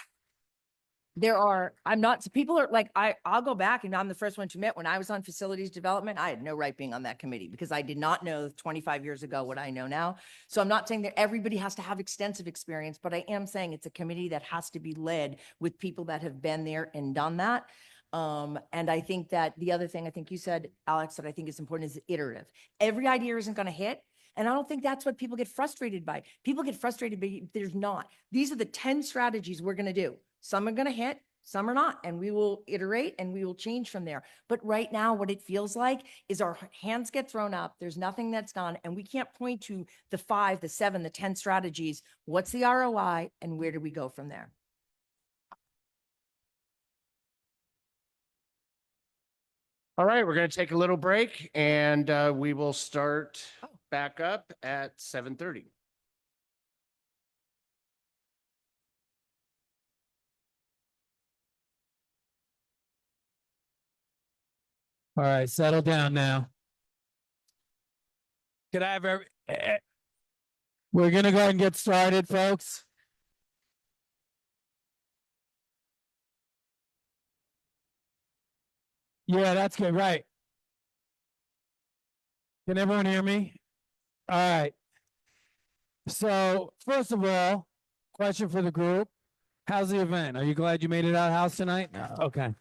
Speaker 7: people are like, I'll go back, and I'm the first one to admit, when I was on facilities development, I had no right being on that committee because I did not know 25 years ago what I know now. So I'm not saying that everybody has to have extensive experience, but I am saying it's a committee that has to be led with people that have been there and done that. And I think that the other thing I think you said, Alex, that I think is important is iterative. Every idea isn't going to hit. And I don't think that's what people get frustrated by. People get frustrated by there's not. These are the 10 strategies we're going to do. Some are going to hit, some are not, and we will iterate and we will change from there. But right now, what it feels like is our hands get thrown up. There's nothing that's done, and we can't point to the 5, the 7, the 10 strategies. What's the ROI, and where do we go from there?
Speaker 2: All right, we're going to take a little break, and we will start back up at 7:30.
Speaker 1: All right, settle down now. Could I have we're going to go ahead and get started, folks. Yeah, that's good. Right. Can everyone hear me? All right. So, first of all, question for the group. How's the event? Are you glad you made it out of house tonight? Okay.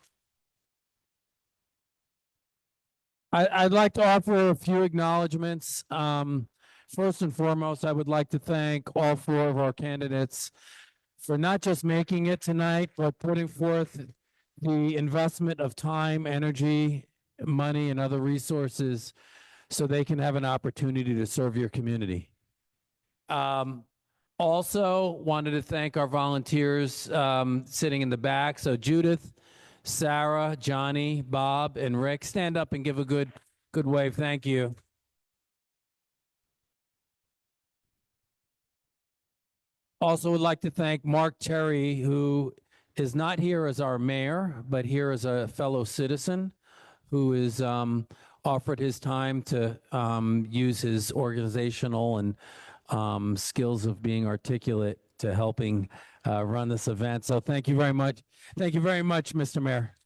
Speaker 1: I'd like to offer a few acknowledgements. First and foremost, I would like to thank all 4 of our candidates for not just making it tonight, but putting forth the investment of time, energy, money, and other resources so they can have an opportunity to serve your community. Also wanted to thank our volunteers sitting in the back. So Judith, Sarah, Johnny, Bob, and Rick, stand up and give a good wave. Thank you. Also would like to thank Mark Terry, who is not here as our mayor, but here as a fellow citizen who is offered his time to use his organizational and skills of being articulate to helping run this event. So thank you very much. Thank you very much, Mr. Mayor.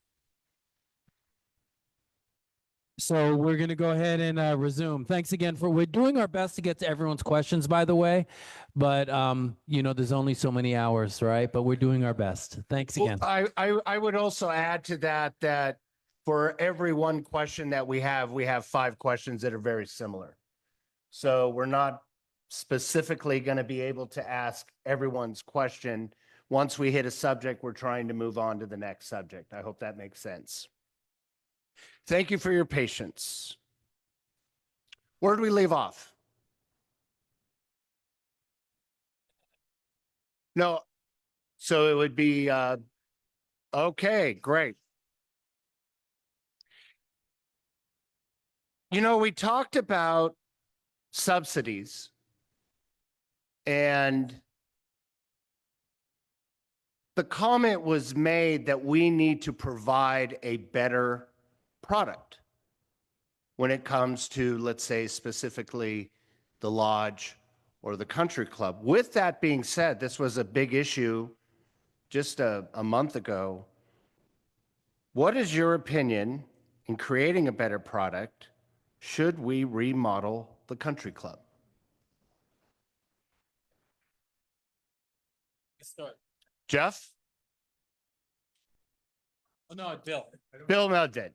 Speaker 1: So we're going to go ahead and resume. Thanks again we're doing our best to get to everyone's questions, by the way, but there's only so many hours, right? But we're doing our best. Thanks again.
Speaker 2: Well, I would also add to that for every one question that we have 5 questions that are very similar. So we're not specifically going to be able to ask everyone's question. Once we hit a subject, we're trying to move on to the next subject. I hope that makes sense. Thank you for your patience. Where did we leave off? No, so it would be, okay, great. We talked about subsidies, and the comment was made that we need to provide a better product when it comes to, let's say, specifically the lodge or the country club. With that being said, this was a big issue just a month ago. What is your opinion in creating a better product? Should we remodel the country club?
Speaker 3: Start.
Speaker 2: Jeff?
Speaker 3: Oh, no, Bill.
Speaker 2: Bill now did.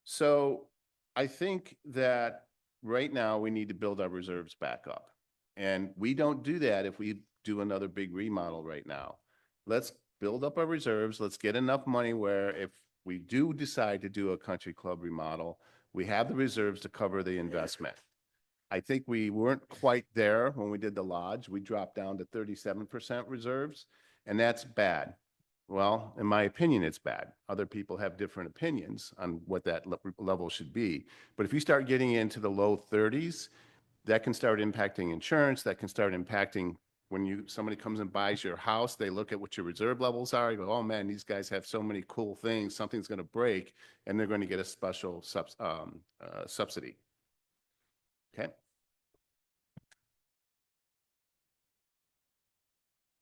Speaker 5: So I think that right now we need to build our reserves back up. And we don't do that if we do another big remodel right now. Let's build up our reserves. Let's get enough money where if we do decide to do a country club remodel, we have the reserves to cover the investment. I think we weren't quite there when we did the lodge. We dropped down to 37% reserves, and that's bad. Well, in my opinion, it's bad. Other people have different opinions on what that level should be. But if you start getting into the low 30s, that can start impacting insurance. That can start impacting when somebody comes and buys your house, they look at what your reserve levels are. You go, oh man, these guys have so many cool things. Something's going to break, and they're going to get a special subsidy. Okay.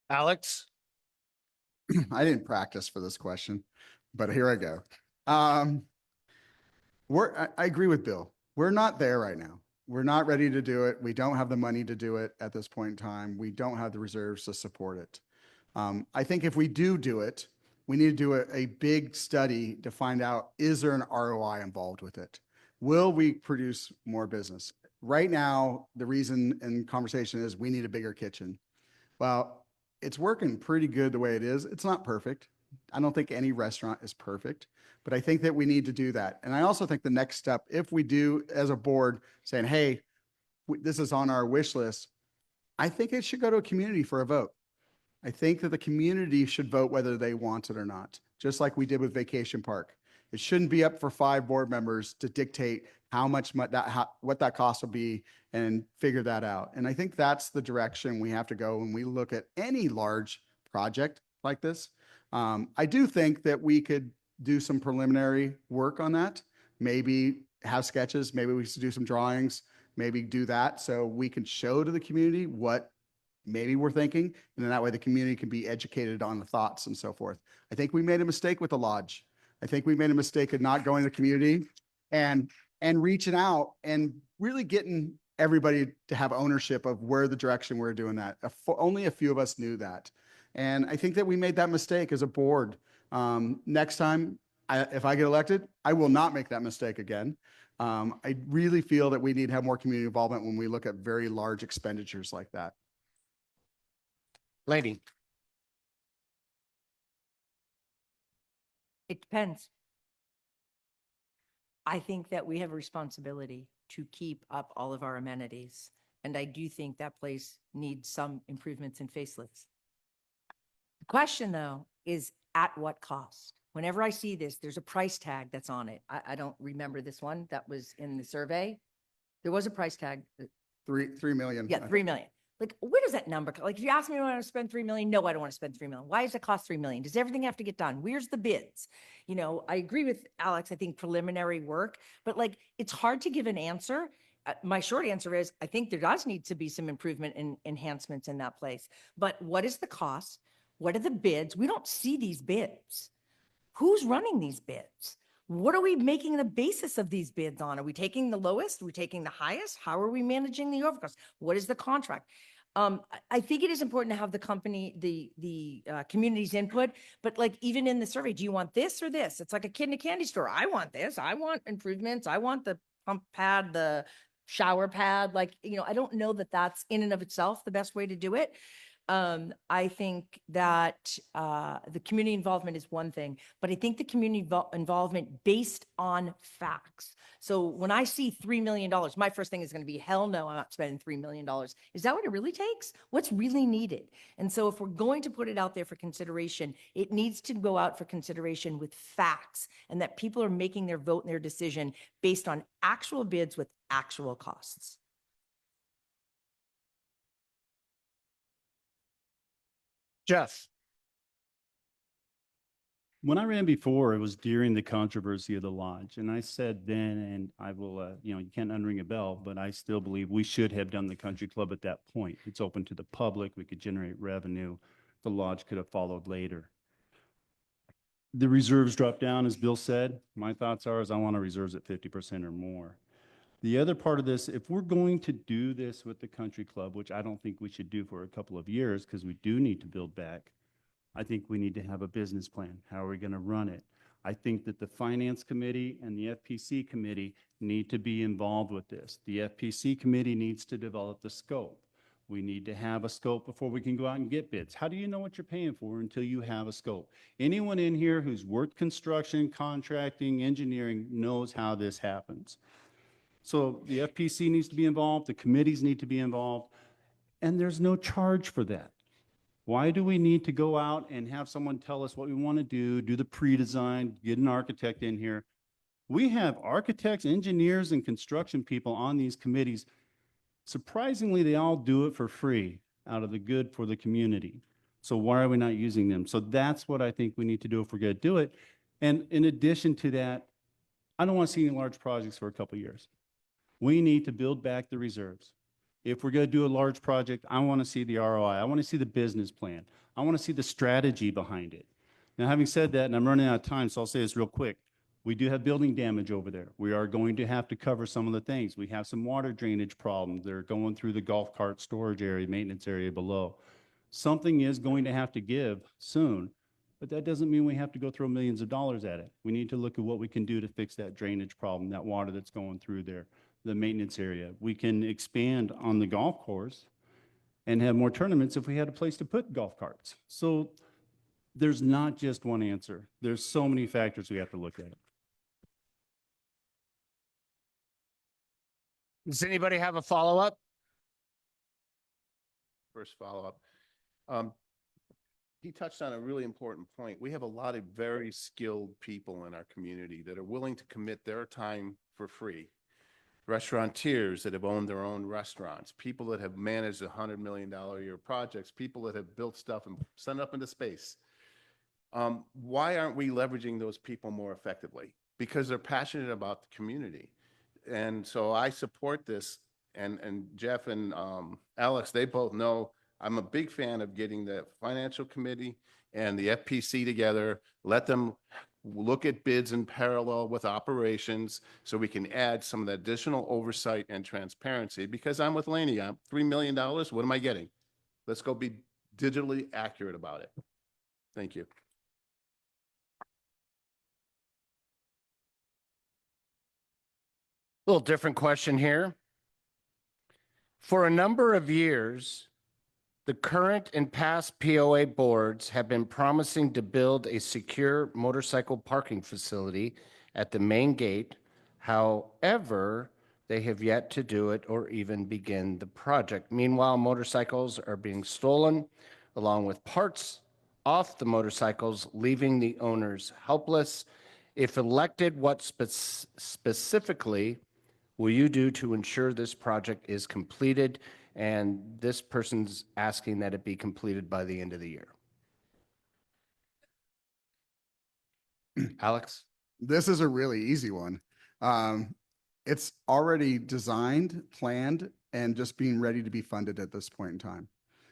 Speaker 2: Alex?
Speaker 6: I didn't practice for this question, but here I go. I agree with Bill. We're not there right now. We're not ready to do it. We don't have the money to do it at this point in time. We don't have the reserves to support it. I think if we do it, we need to do a big study to find out, is there an ROI involved with it? Will we produce more business? Right now, the reason in conversation is we need a bigger kitchen. Well, it's working pretty good the way it is. It's not perfect. I don't think any restaurant is perfect, but I think that we need to do that. And I also think the next step, if we do as a board saying, hey, this is on our wish list, I think it should go to a community for a vote. I think that the community should vote whether they want it or not, just like we did with Vacation Park. It shouldn't be up for 5 board members to dictate what that cost will be and figure that out. And I think that's the direction we have to go when we look at any large project like this. I do think that we could do some preliminary work on that, maybe have sketches, maybe we should do some drawings, maybe do that so we can show to the community what maybe we're thinking, and then that way the community can be educated on the thoughts and so forth. I think we made a mistake with the lodge. I think we made a mistake of not going to the community and reaching out and really getting everybody to have ownership of where the direction we're doing that. Only a few of us knew that. And I think that we made that mistake as a board. Next time, if I get elected, I will not make that mistake again. I really feel that we need to have more community involvement when we look at very large expenditures like that.
Speaker 2: Lady?
Speaker 7: It depends. I think that we have a responsibility to keep up all of our amenities. And I do think that place needs some improvements and facelifts. The question, though, is at what cost? Whenever I see this, there's a price tag that's on it. I don't remember this one that was in the survey. There was a price tag.
Speaker 6: 3 million.
Speaker 7: Yeah, 3 million. Like, where does that number come? Like, if you ask me, do I want to spend 3 million? No, I don't want to spend 3 million. Why does it cost 3 million? Does everything have to get done? Where's the bids? You know, I agree with Alex. I think preliminary work, but like, it's hard to give an answer. My short answer is, I think there does need to be some improvement and enhancements in that place. But what is the cost? What are the bids? We don't see these bids. Who's running these bids? What are we making the basis of these bids on? Are we taking the lowest? Are we taking the highest? How are we managing the overcost? What is the contract? I think it is important to have the company, the community's input, but like even in the survey, do you want this or this? It's like a kid in a candy store. I want this. I want improvements. I want the pump pad, the shower pad. Like, you know, I don't know that that's in and of itself the best way to do it. I think that the community involvement is one thing, but I think the community involvement based on facts. So when I see $3 million, my first thing is going to be, hell no, I'm not spending $3 million. Is that what it really takes? What's really needed? And so if we're going to put it out there for consideration, it needs to go out for consideration with facts, and that people are making their vote and their decision based on actual bids with actual costs.
Speaker 2: Jeff?
Speaker 4: When I ran before, it was during the controversy of the lodge. And I said then, and I will, you can't unring a bell, but I still believe we should have done the country club at that point. It's open to the public. We could generate revenue. The lodge could have followed later. The reserves dropped down, as Bill said. My thoughts are, is I want our reserves at 50% or more. The other part of this, if we're going to do this with the country club, which I don't think we should do for a couple of years because we do need to build back, I think we need to have a business plan. How are we going to run it? I think that the finance committee and the FPC committee need to be involved with this. The FPC committee needs to develop the scope. We need to have a scope before we can go out and get bids. How do you know what you're paying for until you have a scope? Anyone in here who's worked construction, contracting, engineering knows how this happens. So the FPC needs to be involved, the committees need to be involved, and there's no charge for that. Why do we need to go out and have someone tell us what we want to do the pre-design, get an architect in here? We have architects, engineers, and construction people on these committees. Surprisingly, they all do it for free out of the good for the community. So why are we not using them? So that's what I think we need to do if we're going to do it. And in addition to that, I don't want to see any large projects for a couple of years. We need to build back the reserves. If we're going to do a large project, I want to see the ROI. I want to see the business plan. I want to see the strategy behind it. Now, having said that, and I'm running out of time, so I'll say this real quick. We do have building damage over there. We are going to have to cover some of the things. We have some water drainage problems. They're going through the golf cart storage area, maintenance area below. Something is going to have to give soon, but that doesn't mean we have to go throw millions of dollars at it. We need to look at what we can do to fix that drainage problem, that water that's going through there, the maintenance area. We can expand on the golf course and have more tournaments if we had a place to put golf carts. So there's not just one answer. There's so many factors we have to look at.
Speaker 2: Does anybody have a follow-up?
Speaker 5: First follow-up. He touched on a really important point. We have a lot of very skilled people in our community that are willing to commit their time for free. Restaurateurs that have owned their own restaurants, people that have managed $100 million a year projects, people that have built stuff and sent it up into space. Why aren't we leveraging those people more effectively? Because they're passionate about the community. And so I support this, and Jeff and Alex, they both know I'm a big fan of getting the financial committee and the FPC together, let them look at bids in parallel with operations so we can add some of the additional oversight and transparency, because I'm with Laney. I'm $3 million. What am I getting? Let's go be digitally accurate about it. Thank you.
Speaker 2: A little different question here. For a number of years, the current and past POA boards have been promising to build a secure motorcycle parking facility at the main gate. However, they have yet to do it or even begin the project. Meanwhile, motorcycles are being stolen along with parts off the motorcycles, leaving the owners helpless. If elected, what specifically will you do to ensure this project is completed? And this person's asking that it be completed by the end of the year. Alex?
Speaker 6: This is a really easy one. It's already designed, planned, and just being ready to be funded at this point in time.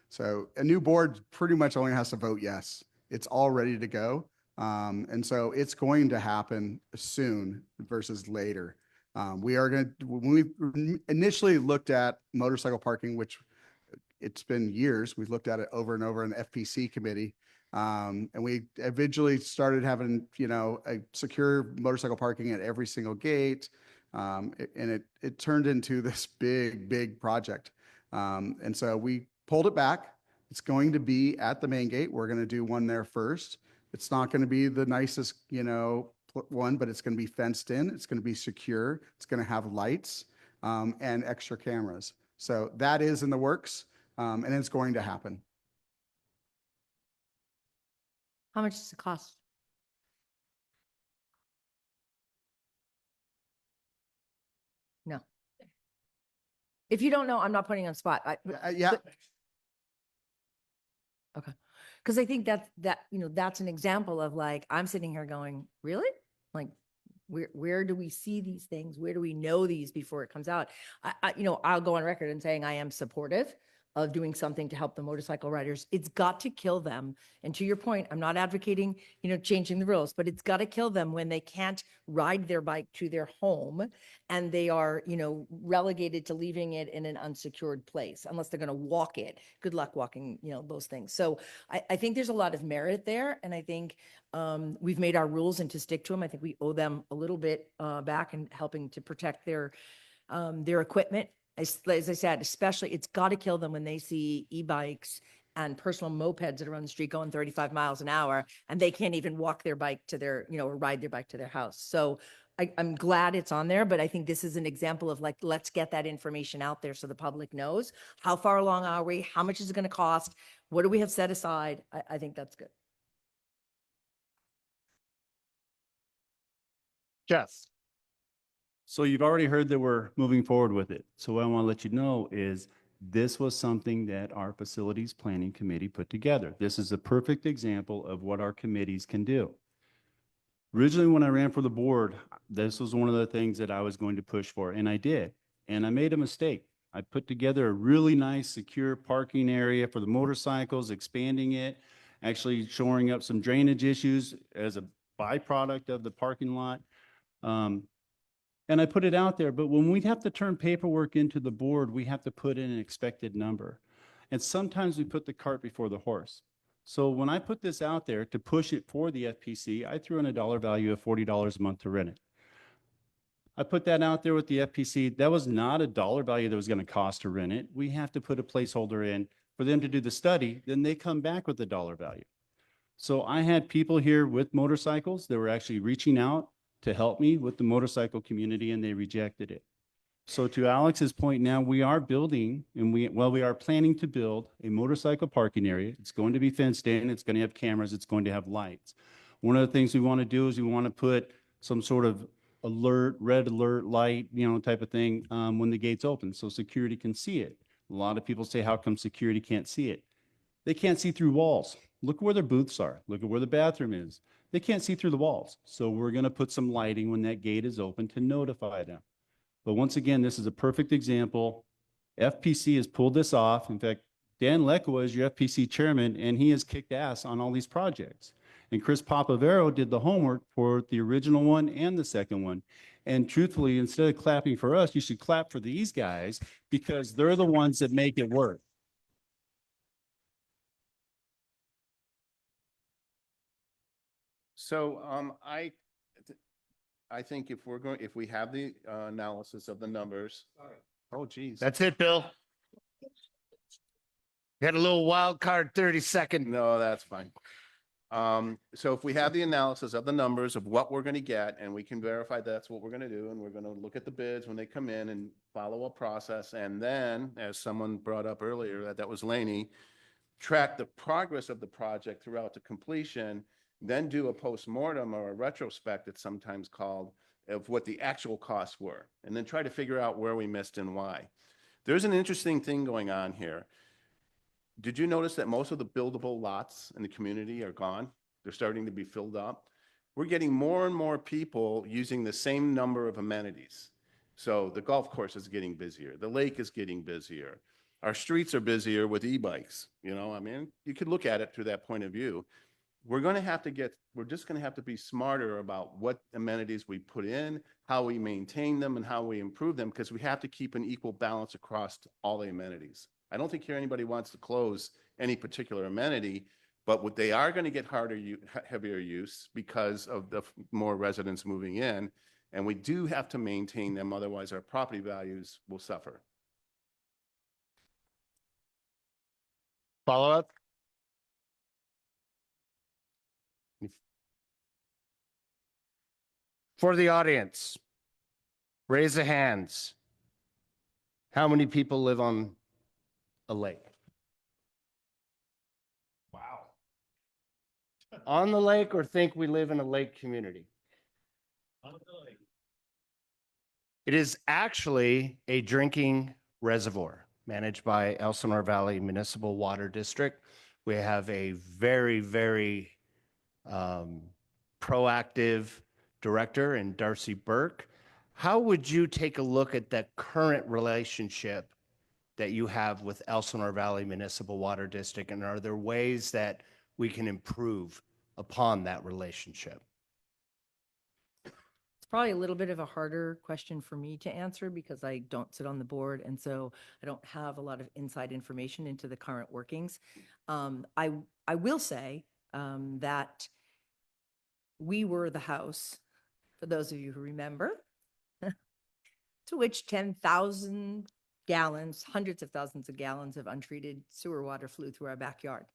Speaker 6: So a new board pretty much only has to vote yes. It's all ready to go. And so it's going to happen soon versus later. We are going to, when we initially looked at motorcycle parking, which it's been years, we've looked at it over and over in the FPC committee. And we eventually started having, a secure motorcycle parking at every single gate. And it turned into this big project. And so we pulled it back. It's going to be at the main gate. We're going to do one there first. It's not going to be the nicest, one, but it's going to be fenced in. It's going to be secure. It's going to have lights and extra cameras. So that is in the works, and it's going to happen.
Speaker 7: How much does it cost? No. If you don't know, I'm not putting you on spot.
Speaker 6: Yeah.
Speaker 7: Okay. Because I think that's an example of like, I'm sitting here going, really? Like, where do we see these things? Where do we know these before it comes out? I'll go on record and saying I am supportive of doing something to help the motorcycle riders. It's got to kill them. And to your point, I'm not advocating, changing the rules, but it's got to kill them when they can't ride their bike to their home and they are, relegated to leaving it in an unsecured place unless they're going to walk it. Good luck walking, those things. So I think there's a lot of merit there. And I think we've made our rules and to stick to them. I think we owe them a little bit back in helping to protect their equipment. As I said, especially it's got to kill them when they see e-bikes and personal mopeds that are on the street going 35 miles an hour and they can't even walk their bike to their, or ride their bike to their house. So I'm glad it's on there, but I think this is an example of like, let's get that information out there so the public knows how far along are we, how much is it going to cost, what do we have set aside? I think that's good.
Speaker 2: Jess.
Speaker 4: So you've already heard that we're moving forward with it. So what I want to let you know is this was something that our facilities planning committee put together. This is a perfect example of what our committees can do. Originally, when I ran for the board, this was one of the things that I was going to push for, and I did. And I made a mistake. I put together a really nice, secure parking area for the motorcycles, expanding it, actually shoring up some drainage issues as a byproduct of the parking lot. And I put it out there, but when we have to turn paperwork into the board, we have to put in an expected number. And sometimes we put the cart before the horse. So when I put this out there to push it for the FPC, I threw in a dollar value of $40 a month to rent it. I put that out there with the FPC. That was not a dollar value that was going to cost to rent it. We have to put a placeholder in for them to do the study. Then they come back with the dollar value. So I had people here with motorcycles that were actually reaching out to help me with the motorcycle community, and they rejected it. So to Alex's point now, we are building and we are planning to build a motorcycle parking area. It's going to be fenced in, it's going to have cameras, it's going to have lights. One of the things we want to do is we want to put some sort of alert, red alert light, type of thing when the gates open so security can see it. A lot of people say, how come security can't see it? They can't see through walls. Look where their booths are. Look at where the bathroom is. They can't see through the walls. So we're going to put some lighting when that gate is open to notify them. But once again, this is a perfect example. FPC has pulled this off. In fact, Dan Lekwa is your FPC chairman, and he has kicked ass on all these projects. And Chris Papavero did the homework for the original one and the second one. And truthfully, instead of clapping for us, you should clap for these guys because they're the ones that make it work.
Speaker 5: So I think if we have the analysis of the numbers. Oh, geez.
Speaker 2: That's it, Bill. Got a little wild card 30-second.
Speaker 5: No, that's fine. So if we have the analysis of the numbers of what we're going to get, and we can verify that's what we're going to do, and we're going to look at the bids when they come in and follow a process. And then, as someone brought up earlier, that was Laney, track the progress of the project throughout to completion, then do a postmortem or a retrospect, it's sometimes called, of what the actual costs were, and then try to figure out where we missed and why. There's an interesting thing going on here. Did you notice that most of the buildable lots in the community are gone? They're starting to be filled up. We're getting more and more people using the same number of amenities. So the golf course is getting busier. The lake is getting busier. Our streets are busier with e-bikes. I mean, you could look at it through that point of view. We're just going to have to be smarter about what amenities we put in, how we maintain them, and how we improve them, because we have to keep an equal balance across all the amenities. I don't think here anybody wants to close any particular amenity, but what they are going to get heavier use because of the more residents moving in, and we do have to maintain them, otherwise our property values will suffer.
Speaker 2: Follow up? For the audience, raise the hands. How many people live on a lake? Wow. On the lake, or think we live in a lake community? On the lake. It is actually a drinking reservoir managed by Elsinore Valley Municipal Water District. We have a very, very proactive director in Darcy Burke. How would you take a look at the current relationship that you have with Elsinore Valley Municipal Water District? And are there ways that we can improve upon that relationship?
Speaker 7: It's probably a little bit of a harder question for me to answer because I don't sit on the board, and so I don't have a lot of inside information into the current workings. I will say that we were the house, for those of you who remember, to which 10,000 gallons, hundreds of thousands of gallons of untreated sewer water flew through our backyard.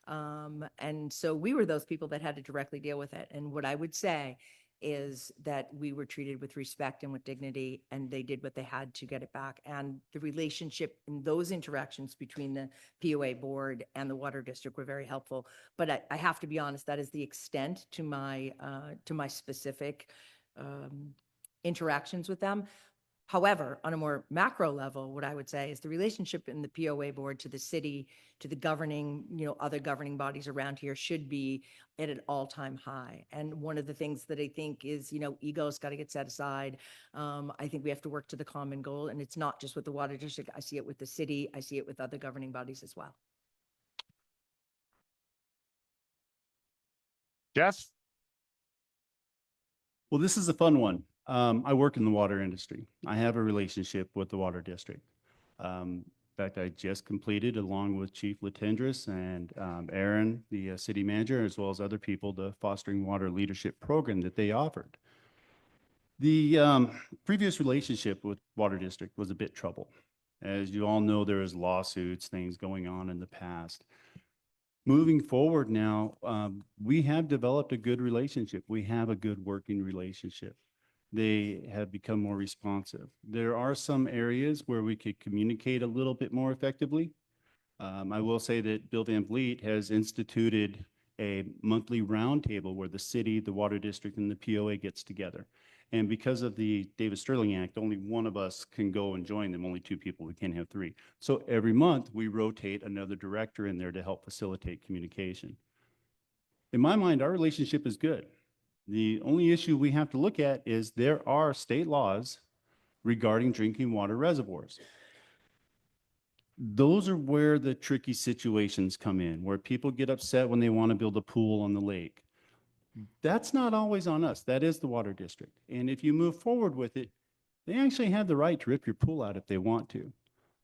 Speaker 7: And so we were those people that had to directly deal with it. And what I would say is that we were treated with respect and with dignity, and they did what they had to get it back. And the relationship in those interactions between the POA board and the water district were very helpful. But I have to be honest, that is the extent to my specific interactions with them. However, on a more macro level, what I would say is the relationship in the POA board to the city, to the governing, other governing bodies around here should be at an all-time high. And one of the things that I think is, ego's got to get set aside. I think we have to work to the common goal, and it's not just with the water district. I see it with the city. I see it with other governing bodies as well.
Speaker 2: Jeff?
Speaker 4: Well, this is a fun one. I work in the water industry. I have a relationship with the water district. In fact, I just completed, along with Chief Latendress and Aaron, the city manager, as well as other people, the Fostering Water Leadership Program that they offered. The previous relationship with water district was a bit troubled. As you all know, there is lawsuits, things going on in the past. Moving forward now, we have developed a good relationship. We have a good working relationship. They have become more responsive. There are some areas where we could communicate a little bit more effectively. I will say that Bill Van Vliet has instituted a monthly roundtable where the city, the water district, and the POA gets together. And because of the Davis-Sterling Act, only one of us can go and join them, only two people, we can't have three. So every month we rotate another director in there to help facilitate communication. In my mind, our relationship is good. The only issue we have to look at is there are state laws regarding drinking water reservoirs. Those are where the tricky situations come in, where people get upset when they want to build a pool on the lake. That's not always on us. That is the water district. And if you move forward with it, they actually have the right to rip your pool out if they want to.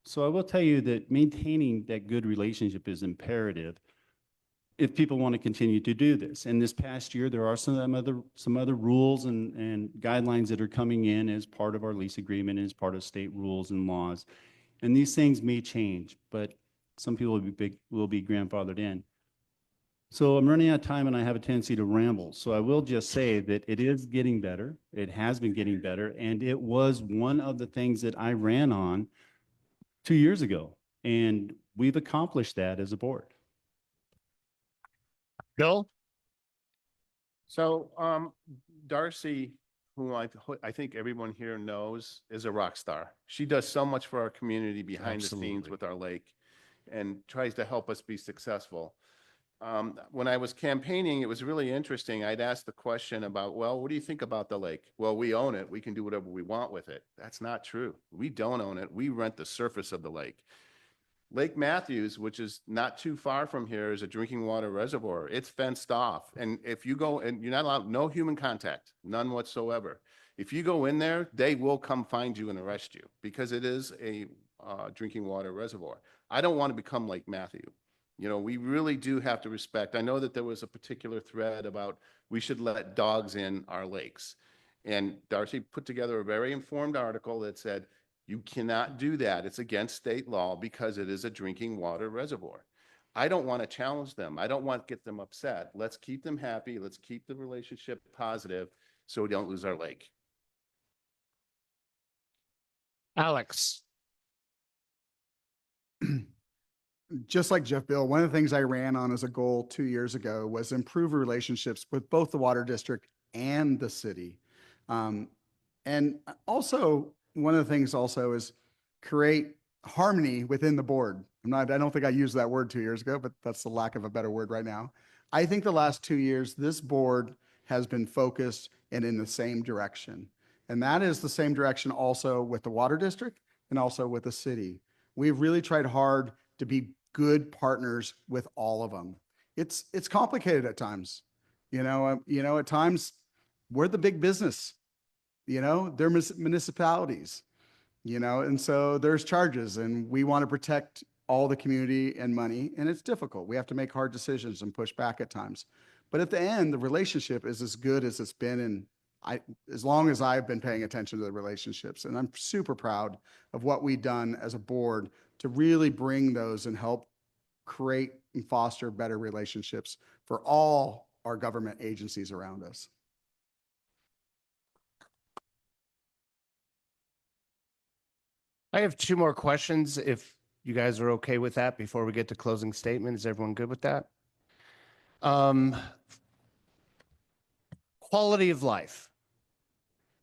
Speaker 4: So I will tell you that maintaining that good relationship is imperative if people want to continue to do this. And this past year, there are some other rules and guidelines that are coming in as part of our lease agreement, as part of state rules and laws. And these things may change, but some people will be grandfathered in. So I'm running out of time and I have a tendency to ramble. So I will just say that it is getting better. It has been getting better. And it was one of the things that I ran on 2 years ago. And we've accomplished that as a board.
Speaker 2: Bill?
Speaker 5: So, Darcy, who I think everyone here knows, is a rock star. She does so much for our community behind the scenes with our lake and tries to help us be successful. When I was campaigning, it was really interesting. I'd ask the question about, well, what do you think about the lake? Well, we own it. We can do whatever we want with it. That's not true. We don't own it. We rent the surface of the lake. Lake Matthews, which is not too far from here, is a drinking water reservoir. It's fenced off. And if you go, and you're not allowed, no human contact, none whatsoever. If you go in there, they will come find you and arrest you because it is a drinking water reservoir. I don't want to become Lake Matthew. We really do have to respect. I know that there was a particular thread about we should let dogs in our lakes. And Darcy put together a very informed article that said, you cannot do that. It's against state law because it is a drinking water reservoir. I don't want to challenge them. I don't want to get them upset. Let's keep them happy. Let's keep the relationship positive so we don't lose our lake.
Speaker 2: Alex?
Speaker 6: Just like Jeff Bill, one of the things I ran on as a goal 2 years ago was improve relationships with both the water district and the city. And also, one of the things also is create harmony within the board. I don't think I used that word 2 years ago, but that's the lack of a better word right now. I think the last 2 years, this board has been focused and in the same direction. And that is the same direction also with the water district and also with the city. We've really tried hard to be good partners with all of them. It's complicated at times. At times we're the big business, they're municipalities, and so there's charges and we want to protect all the community and money, and it's difficult. We have to make hard decisions and push back at times. But at the end, the relationship is as good as it's been in as long as I've been paying attention to the relationships. And I'm super proud of what we've done as a board to really bring those and help create and foster better relationships for all our government agencies around us.
Speaker 2: I have two more questions, if you guys are okay with that, before we get to closing statement. Is everyone good with that? Quality of life.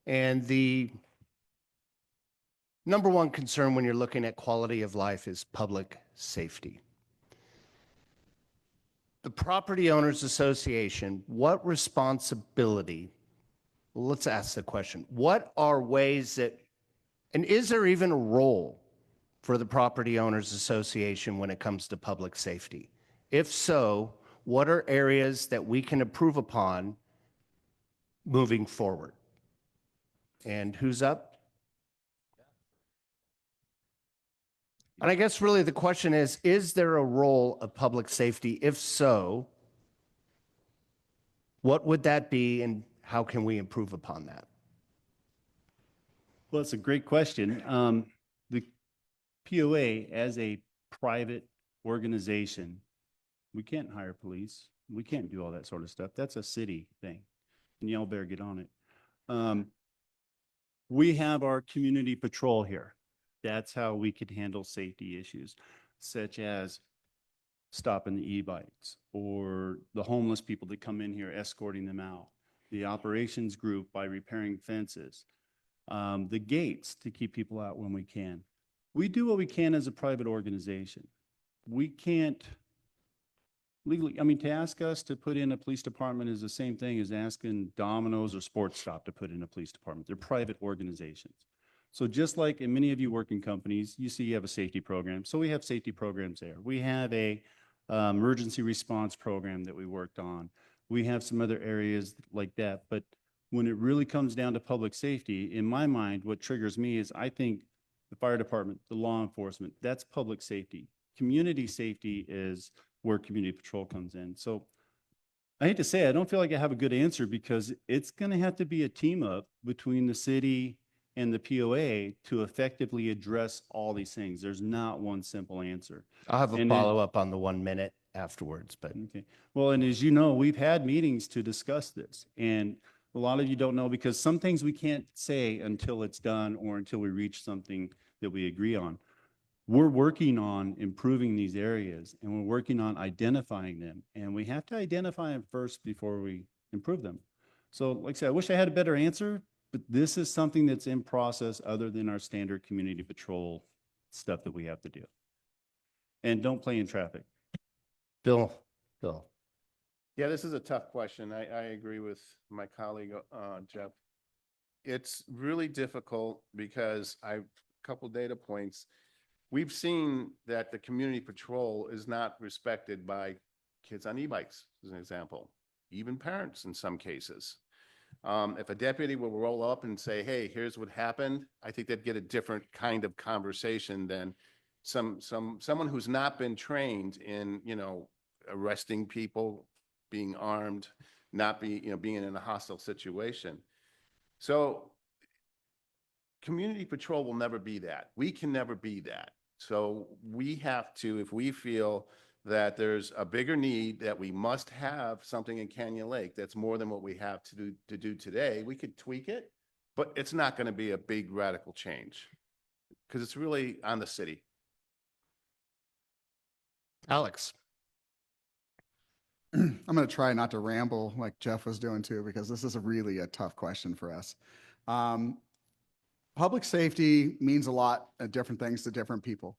Speaker 2: And the number one concern when you're looking at quality of life is public safety. The Property Owners Association, what responsibility, let's ask the question, what are ways that, and is there even a role for the Property Owners Association when it comes to public safety? If so, what are areas that we can improve upon moving forward? And who's up? And I guess really the question is there a role of public safety? If so, what would that be and how can we improve upon that?
Speaker 4: Well, it's a great question. The POA, as a private organization, we can't hire police. We can't do all that sort of stuff. That's a city thing, and y'all better get on it. We have our community patrol here. That's how we could handle safety issues, such as stopping the e-bikes or the homeless people that come in here, escorting them out. The operations group by repairing fences. The gates to keep people out when we can. We do what we can as a private organization. We can't legally, to ask us to put in a police department is the same thing as asking Domino's or Sports Stop to put in a police department. They're private organizations. So just like in many of you work in companies, you see you have a safety program. So we have safety programs there. We have a emergency response program that we worked on. We have some other areas like that. But when it really comes down to public safety, in my mind, what triggers me is I think the fire department, the law enforcement, that's public safety. Community safety is where community patrol comes in. So I hate to say, I don't feel like I have a good answer because it's going to have to be a team up between the city and the POA to effectively address all these things. There's not one simple answer.
Speaker 2: I'll have a
Speaker 4: And then-
Speaker 2: follow-up on the 1 minute afterwards, but
Speaker 4: Okay. Well, and as you know, we've had meetings to discuss this. And a lot of you don't know because some things we can't say until it's done or until we reach something that we agree on. We're working on improving these areas and we're working on identifying them. And we have to identify them first before we improve them. So like I said, I wish I had a better answer, but this is something that's in process other than our standard community patrol stuff that we have to do. And don't play in traffic.
Speaker 2: Bill.
Speaker 5: Yeah, this is a tough question. I agree with my colleague, Jeff. It's really difficult because a couple data points. We've seen that the community patrol is not respected by kids on e-bikes, as an example, even parents in some cases. If a deputy will roll up and say, hey, here's what happened, I think they'd get a different kind of conversation than someone who's not been trained in, arresting people, being armed, not being in a hostile situation. So community patrol will never be that. We can never be that. So we have to, if we feel that there's a bigger need, that we must have something in Canyon Lake that's more than what we have to do today, we could tweak it, but it's not going to be a big radical change because it's really on the city.
Speaker 2: Alex.
Speaker 6: I'm going to try not to ramble like Jeff was doing too, because this is really a tough question for us. public safety means a lot of different things to different people.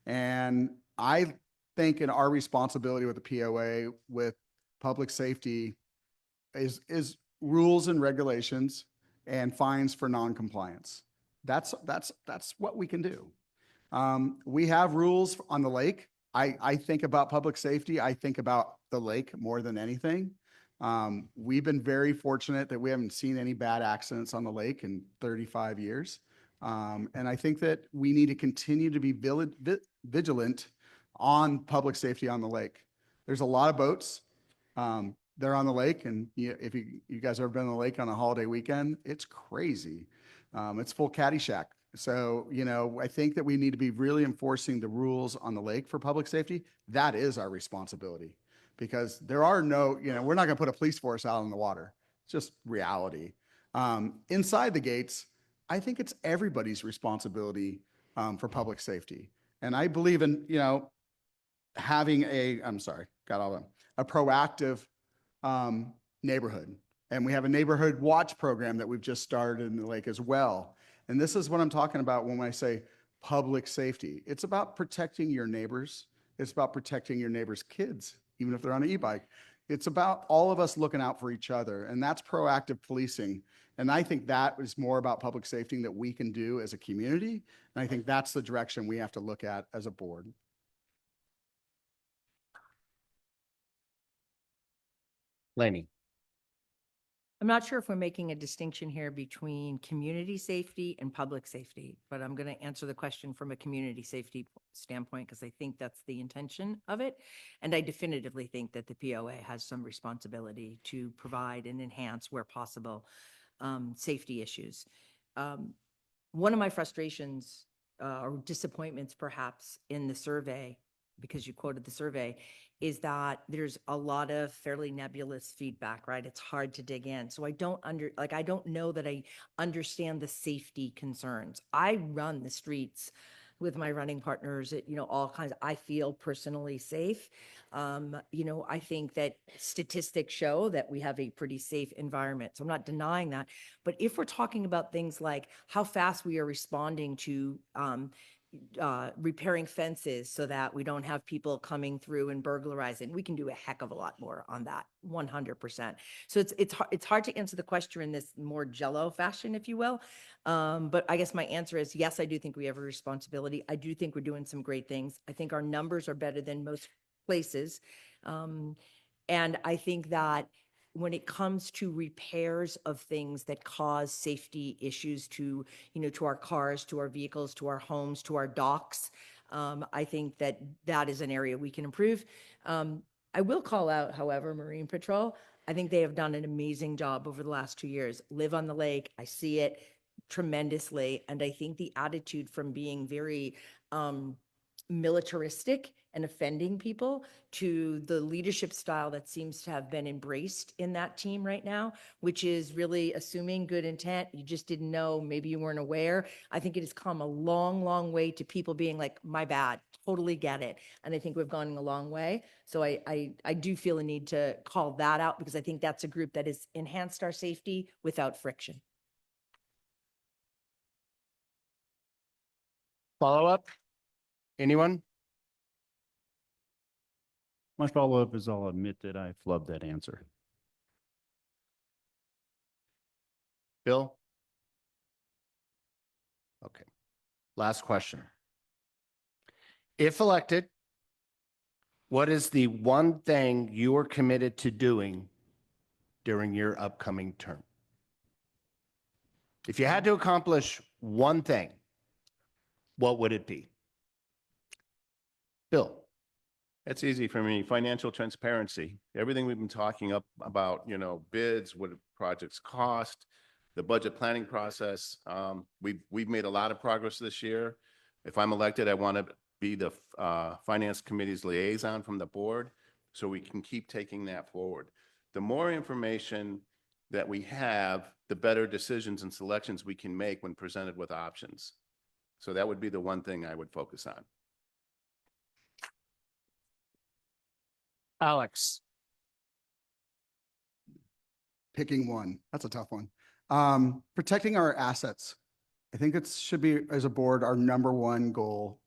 Speaker 6: And I think in our responsibility with the POA, with public safety is rules and regulations and fines for non-compliance. That's what we can do. We have rules on the lake. I think about public safety. I think about the lake more than anything. We've been very fortunate that we haven't seen any bad accidents on the lake in 35 years. And I think that we need to continue to be vigilant on public safety on the lake. There's a lot of boats. They're on the lake, and if you guys ever been on the lake on a holiday weekend, it's crazy. It's full Caddyshack. So, I think that we need to be really enforcing the rules on the lake for public safety. That is our responsibility, because there are no, we're not going to put a police force out on the water. It's just reality. Inside the gates, I think it's everybody's responsibility for public safety. And I believe in, having a proactive neighborhood. And we have a neighborhood watch program that we've just started in the lake as well. And this is what I'm talking about when I say public safety. It's about protecting your neighbors. It's about protecting your neighbors' kids, even if they're on an e-bike. It's about all of us looking out for each other, and that's proactive policing. And I think that is more about public safety that we can do as a community. And I think that's the direction we have to look at as a board.
Speaker 2: Laney.
Speaker 7: I'm not sure if we're making a distinction here between community safety and public safety, but I'm going to answer the question from a community safety standpoint because I think that's the intention of it. And I definitively think that the POA has some responsibility to provide and enhance, where possible, safety issues. One of my frustrations or disappointments perhaps in the survey, because you quoted the survey, is that there's a lot of fairly nebulous feedback, right? It's hard to dig in. So I don't know that I understand the safety concerns. I run the streets with my running partners at, all kinds. I feel personally safe. I think that statistics show that we have a pretty safe environment. So I'm not denying that. But if we're talking about things like how fast we are responding to repairing fences so that we don't have people coming through and burglarizing, we can do a heck of a lot more on that, 100%. So it's hard to answer the question in this more jello fashion, if you will. But I guess my answer is yes, I do think we have a responsibility. I do think we're doing some great things. I think our numbers are better than most places. And I think that when it comes to repairs of things that cause safety issues to our cars, to our vehicles, to our homes, to our docks, I think that is an area we can improve. I will call out, however, Marine Patrol. I think they have done an amazing job over the last 2 years. Live on the lake. I see it tremendously. And I think the attitude from being very militaristic and offending people to the leadership style that seems to have been embraced in that team right now, which is really assuming good intent. You just didn't know, maybe you weren't aware. I think it has come a long, long way to people being like, my bad, totally get it. And I think we've gone a long way. So I do feel a need to call that out because I think that's a group that has enhanced our safety without friction.
Speaker 2: Follow up? Anyone?
Speaker 4: My follow-up is I'll admit that I flubbed that answer.
Speaker 2: Bill? Okay. Last question. If elected, what is the one thing you are committed to doing during your upcoming term? If you had to accomplish one thing, what would it be? Bill?
Speaker 5: It's easy for me. Financial transparency. Everything we've been talking about, bids, what projects cost, the budget planning process. We've made a lot of progress this year. If I'm elected, I want to be the finance committee's liaison from the board so we can keep taking that forward. The more information that we have, the better decisions and selections we can make when presented with options. So that would be the one thing I would focus on.
Speaker 2: Alex?
Speaker 6: Picking one. That's a tough one. Protecting our assets. I think it should be, as a board, our number one goal,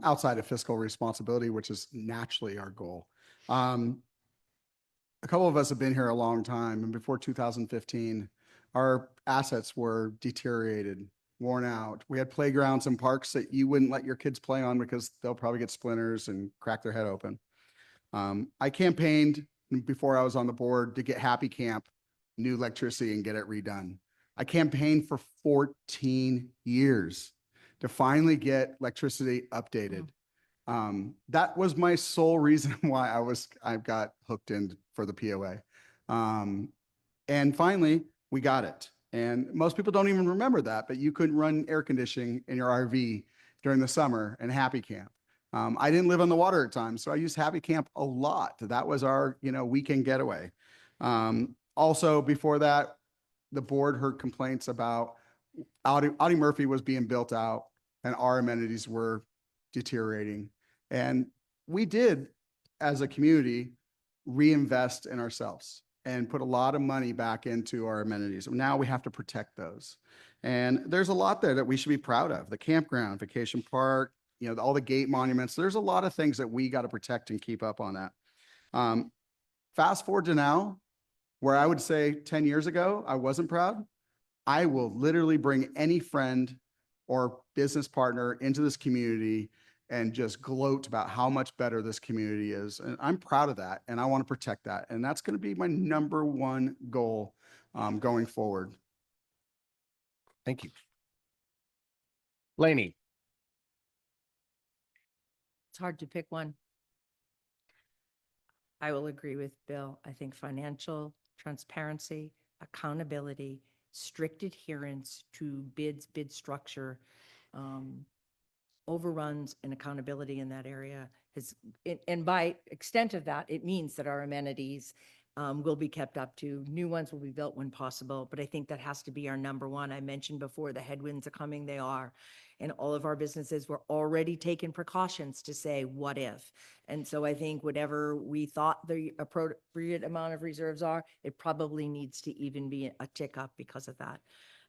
Speaker 6: outside of fiscal responsibility, which is naturally our goal. A couple of us have been here a long time, and before 2015, our assets were deteriorated, worn out. We had playgrounds and parks that you wouldn't let your kids play on because they'll probably get splinters and crack their head open. I campaigned before I was on the board to get Happy Camp new electricity and get it redone. I campaigned for 14 years to finally get electricity updated. That was my sole reason why I got hooked in for the POA. And finally, we got it. And most people don't even remember that, but you couldn't run air conditioning in your RV during the summer in Happy Camp. I didn't live on the water at times, so I used Happy Camp a lot. That was our, weekend getaway. Also, before that, the board heard complaints about Audie Murphy was being built out and our amenities were deteriorating. And we did, as a community, reinvest in ourselves and put a lot of money back into our amenities. Now we have to protect those. And there's a lot there that we should be proud of. The campground, vacation park, all the gate monuments. There's a lot of things that we got to protect and keep up on that. Fast forward to now, where I would say 10 years ago, I wasn't proud. I will literally bring any friend or business partner into this community and just gloat about how much better this community is. And I'm proud of that, and I want to protect that. And that's going to be my number one goal going forward.
Speaker 2: Thank you. Laney.
Speaker 7: It's hard to pick one. I will agree with Bill. I think financial transparency, accountability, strict adherence to bids, bid structure, overruns and accountability in that area has, and by extent of that, it means that our amenities will be kept up to. New ones will be built when possible, but I think that has to be our number one. I mentioned before the headwinds are coming, they are. And all of our businesses were already taking precautions to say, what if? And so I think whatever we thought the appropriate amount of reserves are, it probably needs to even be a tick up because of that.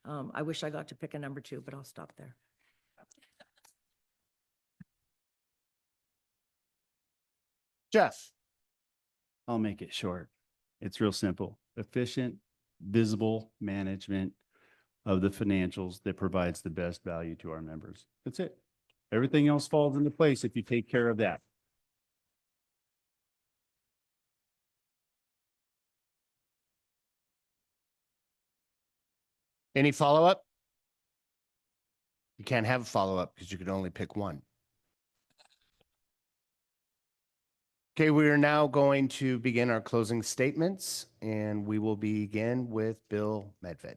Speaker 7: I wish I got to pick a number two, but I'll stop there.
Speaker 2: Jeff.
Speaker 4: I'll make it short. It's real simple. Efficient, visible management of the financials that provides the best value to our members. That's it. Everything else falls into place if you take care of that.
Speaker 2: Any follow-up? You can't have a follow-up because you can only pick one. Okay, we are now going to begin our closing statements, and we will begin with Bill Medved.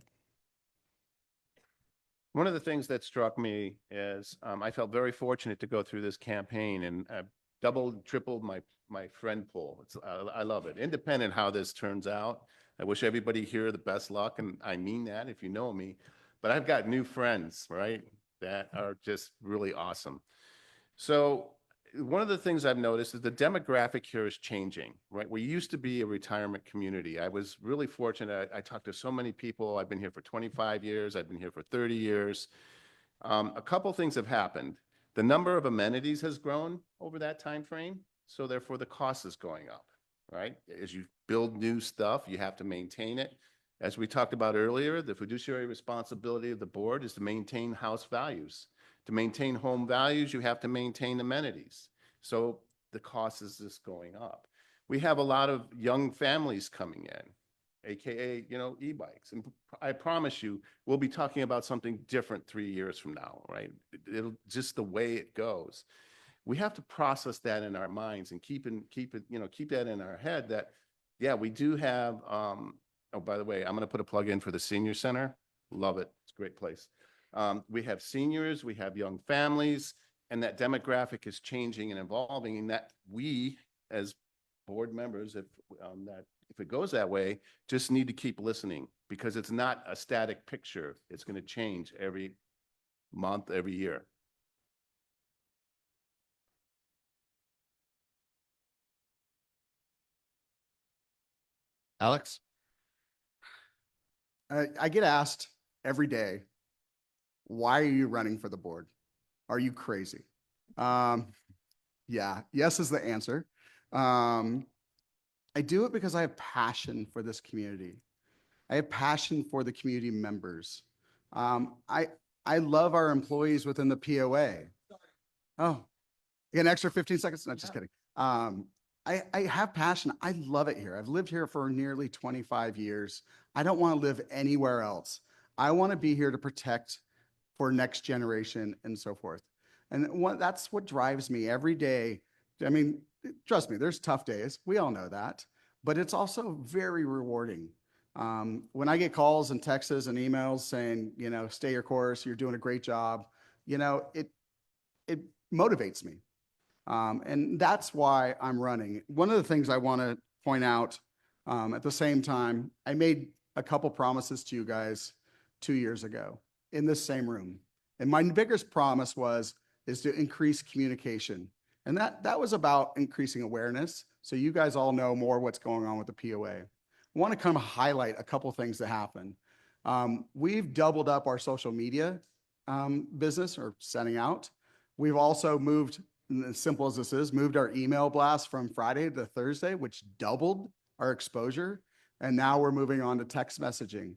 Speaker 5: One of the things that struck me is I felt very fortunate to go through this campaign, and doubled, tripled my friend pool. I love it. Independent how this turns out. I wish everybody here the best luck, and I mean that if you know me. But I've got new friends, right, that are just really awesome. So one of the things I've noticed is the demographic here is changing, right? We used to be a retirement community. I was really fortunate. I talked to so many people. I've been here for 25 years. I've been here for 30 years. A couple things have happened. The number of amenities has grown over that time frame, so therefore the cost is going up, right? As you build new stuff, you have to maintain it. As we talked about earlier, the fiduciary responsibility of the board is to maintain house values. To maintain home values, you have to maintain amenities. So the cost is just going up. We have a lot of young families coming in, AKA, e-bikes. And I promise you, we'll be talking about something different 3 years from now, right? It'll just the way it goes. We have to process that in our minds and keep that in our head that, yeah, we do have, oh, by the way, I'm going to put a plug in for the senior center. Love it. It's a great place. We have seniors, we have young families, and that demographic is changing and evolving, and that we as board members, if it goes that way, just need to keep listening, because it's not a static picture. It's going to change every month, every year.
Speaker 2: Alex?
Speaker 6: I get asked every day, Why are you running for the board? Are you crazy? Yeah, yes is the answer. I do it because I have passion for this community. I have passion for the community members. Um, I I love our employees within the POA. Oh, you get an extra 15 seconds? No, just kidding. I have passion. I love it here. I've lived here for nearly 25 years. I don't want to live anywhere else. I want to be here to protect for next generation and so forth. And that's what drives me every day. I mean, trust me, there's tough days. We all know that, but it's also very rewarding. When I get calls and texts and emails saying, stay your course, you're doing a great job, it motivates me. And that's why I'm running. One of the things I want to point out at the same time, I made a couple promises to you guys 2 years ago in this same room. And my biggest promise is to increase communication. And that was about increasing awareness. So you guys all know more what's going on with the POA. I want to kind of highlight a couple things that happen. We've doubled up our social media business or sending out. We've also moved, as simple as this is, moved our email blast from Friday to Thursday, which doubled our exposure. And now we're moving on to text messaging.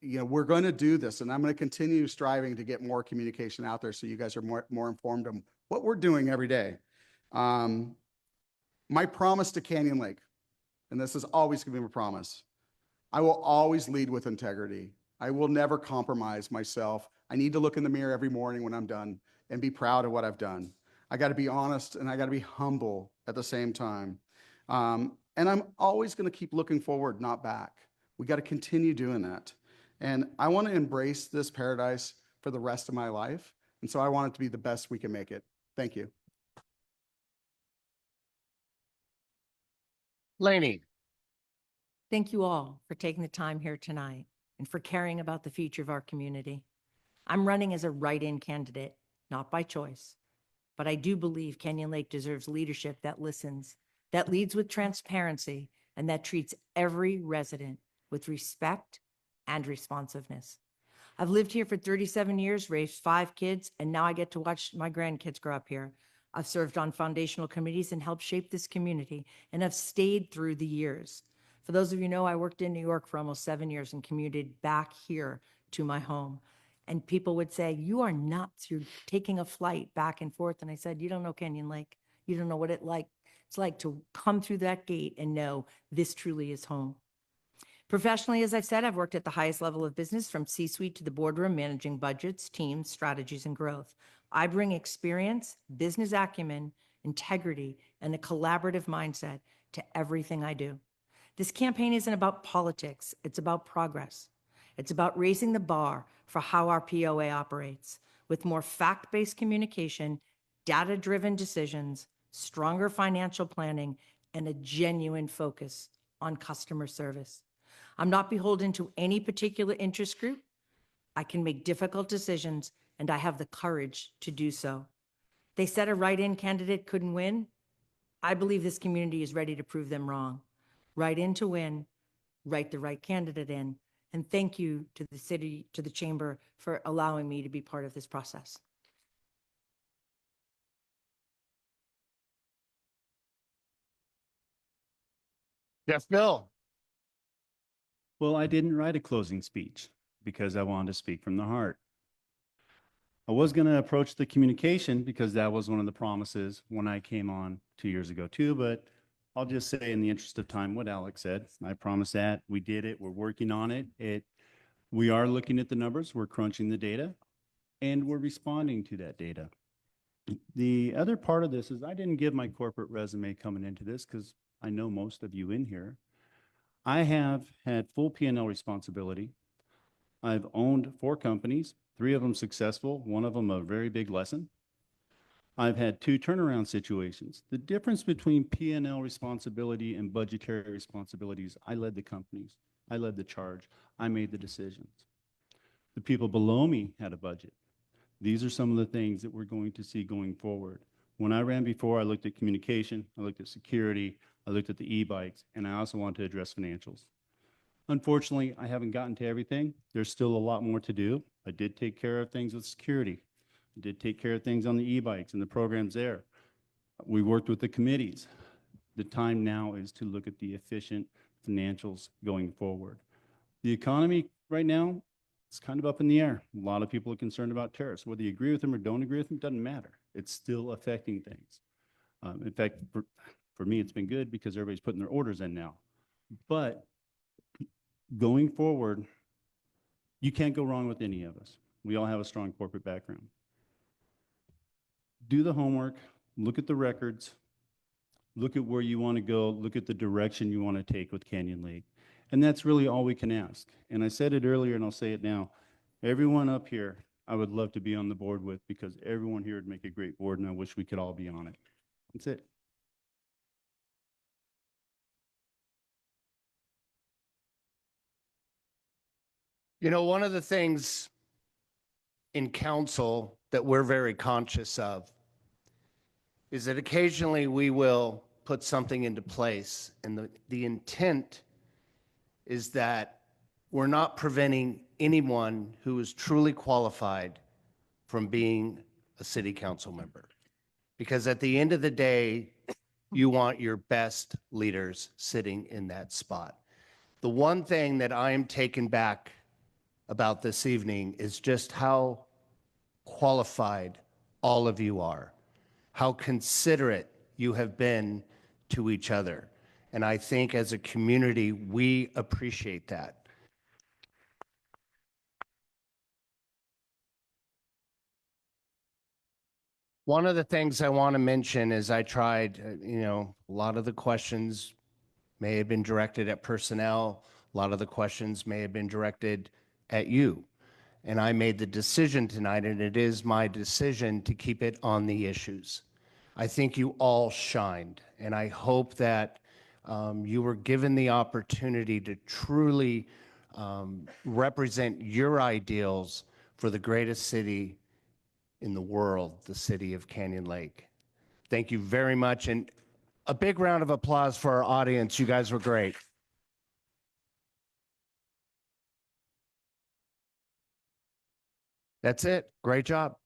Speaker 6: We're going to do this, and I'm going to continue striving to get more communication out there so you guys are more informed on what we're doing every day. My promise to Canyon Lake, and this is always going to be my promise, I will always lead with integrity. I will never compromise myself. I need to look in the mirror every morning when I'm done and be proud of what I've done. I got to be honest and I got to be humble at the same time. And I'm always going to keep looking forward, not back. We got to continue doing that. And I want to embrace this paradise for the rest of my life. And so I want it to be the best we can make it. Thank you.
Speaker 2: Laney.
Speaker 7: Thank you all for taking the time here tonight and for caring about the future of our community. I'm running as a write-in candidate, not by choice, but I do believe Canyon Lake deserves leadership that listens, that leads with transparency, and that treats every resident with respect and responsiveness. I've lived here for 37 years, raised 5 kids, and now I get to watch my grandkids grow up here. I've served on foundational committees and helped shape this community, and I've stayed through the years. For those of you who know, I worked in New York for almost 7 years and commuted back here to my home. And people would say, "You are nuts. You're taking a flight back and forth." And I said, "You don't know Canyon Lake. You don't know what it's like to come through that gate and know this truly is home." Professionally, as I've said, I've worked at the highest level of business, from C-suite to the boardroom, managing budgets, teams, strategies, and growth. I bring experience, business acumen, integrity, and a collaborative mindset to everything I do. This campaign isn't about politics. It's about progress. It's about raising the bar for how our POA operates with more fact-based communication, data-driven decisions, stronger financial planning, and a genuine focus on customer service. I'm not beholden to any particular interest group. I can make difficult decisions, and I have the courage to do so. They said a write-in candidate couldn't win. I believe this community is ready to prove them wrong. Write in to win, write the right candidate in, and thank you to the city, to the chamber, for allowing me to be part of this process.
Speaker 2: Jeff Bill.
Speaker 4: Well, I didn't write a closing speech because I wanted to speak from the heart. I was going to approach the communication because that was one of the promises when I came on 2 years ago too, but I'll just say in the interest of time what Alex said. I promise that we did it. We're working on it. We are looking at the numbers. We're crunching the data and we're responding to that data. The other part of this is I didn't give my corporate resume coming into this because I know most of you in here. I have had full P&L responsibility. I've owned 4 companies, 3 of them successful, 1 of them a very big lesson. I've had 2 turnaround situations. The difference between P&L responsibility and budgetary responsibilities, I led the companies. I led the charge. I made the decisions. The people below me had a budget. These are some of the things that we're going to see going forward. When I ran before, I looked at communication, I looked at security, I looked at the e-bikes, and I also wanted to address financials. Unfortunately, I haven't gotten to everything. There's still a lot more to do. I did take care of things with security. I did take care of things on the e-bikes and the programs there. We worked with the committees. The time now is to look at the efficient financials going forward. The economy right now, it's kind of up in the air. A lot of people are concerned about tariffs. Whether you agree with them or don't agree with them, doesn't matter. It's still affecting things. In fact, for me, it's been good because everybody's putting their orders in now. But going forward, you can't go wrong with any of us. We all have a strong corporate background. Do the homework, look at the records, look at where you want to go, look at the direction you want to take with Canyon Lake. And that's really all we can ask. And I said it earlier and I'll say it now. Everyone up here, I would love to be on the board with, because everyone here would make a great board and I wish we could all be on it. That's it.
Speaker 2: You know, one of the things in council that we're very conscious of is that occasionally we will put something into place, and the intent is that we're not preventing anyone who is truly qualified from being a city council member. Because at the end of the day, you want your best leaders sitting in that spot. The one thing that I am taken back about this evening is just how qualified all of you are, how considerate you have been to each other. And I think as a community, we appreciate that. One of the things I want to mention is I tried, a lot of the questions may have been directed at personnel. A lot of the questions may have been directed at you. And I made the decision tonight, and it is my decision to keep it on the issues. I think you all shined, and I hope that you were given the opportunity to truly represent your ideals for the greatest city in the world, the city of Canyon Lake. Thank you very much, and a big round of applause for our audience. You guys were great. That's it. Great job.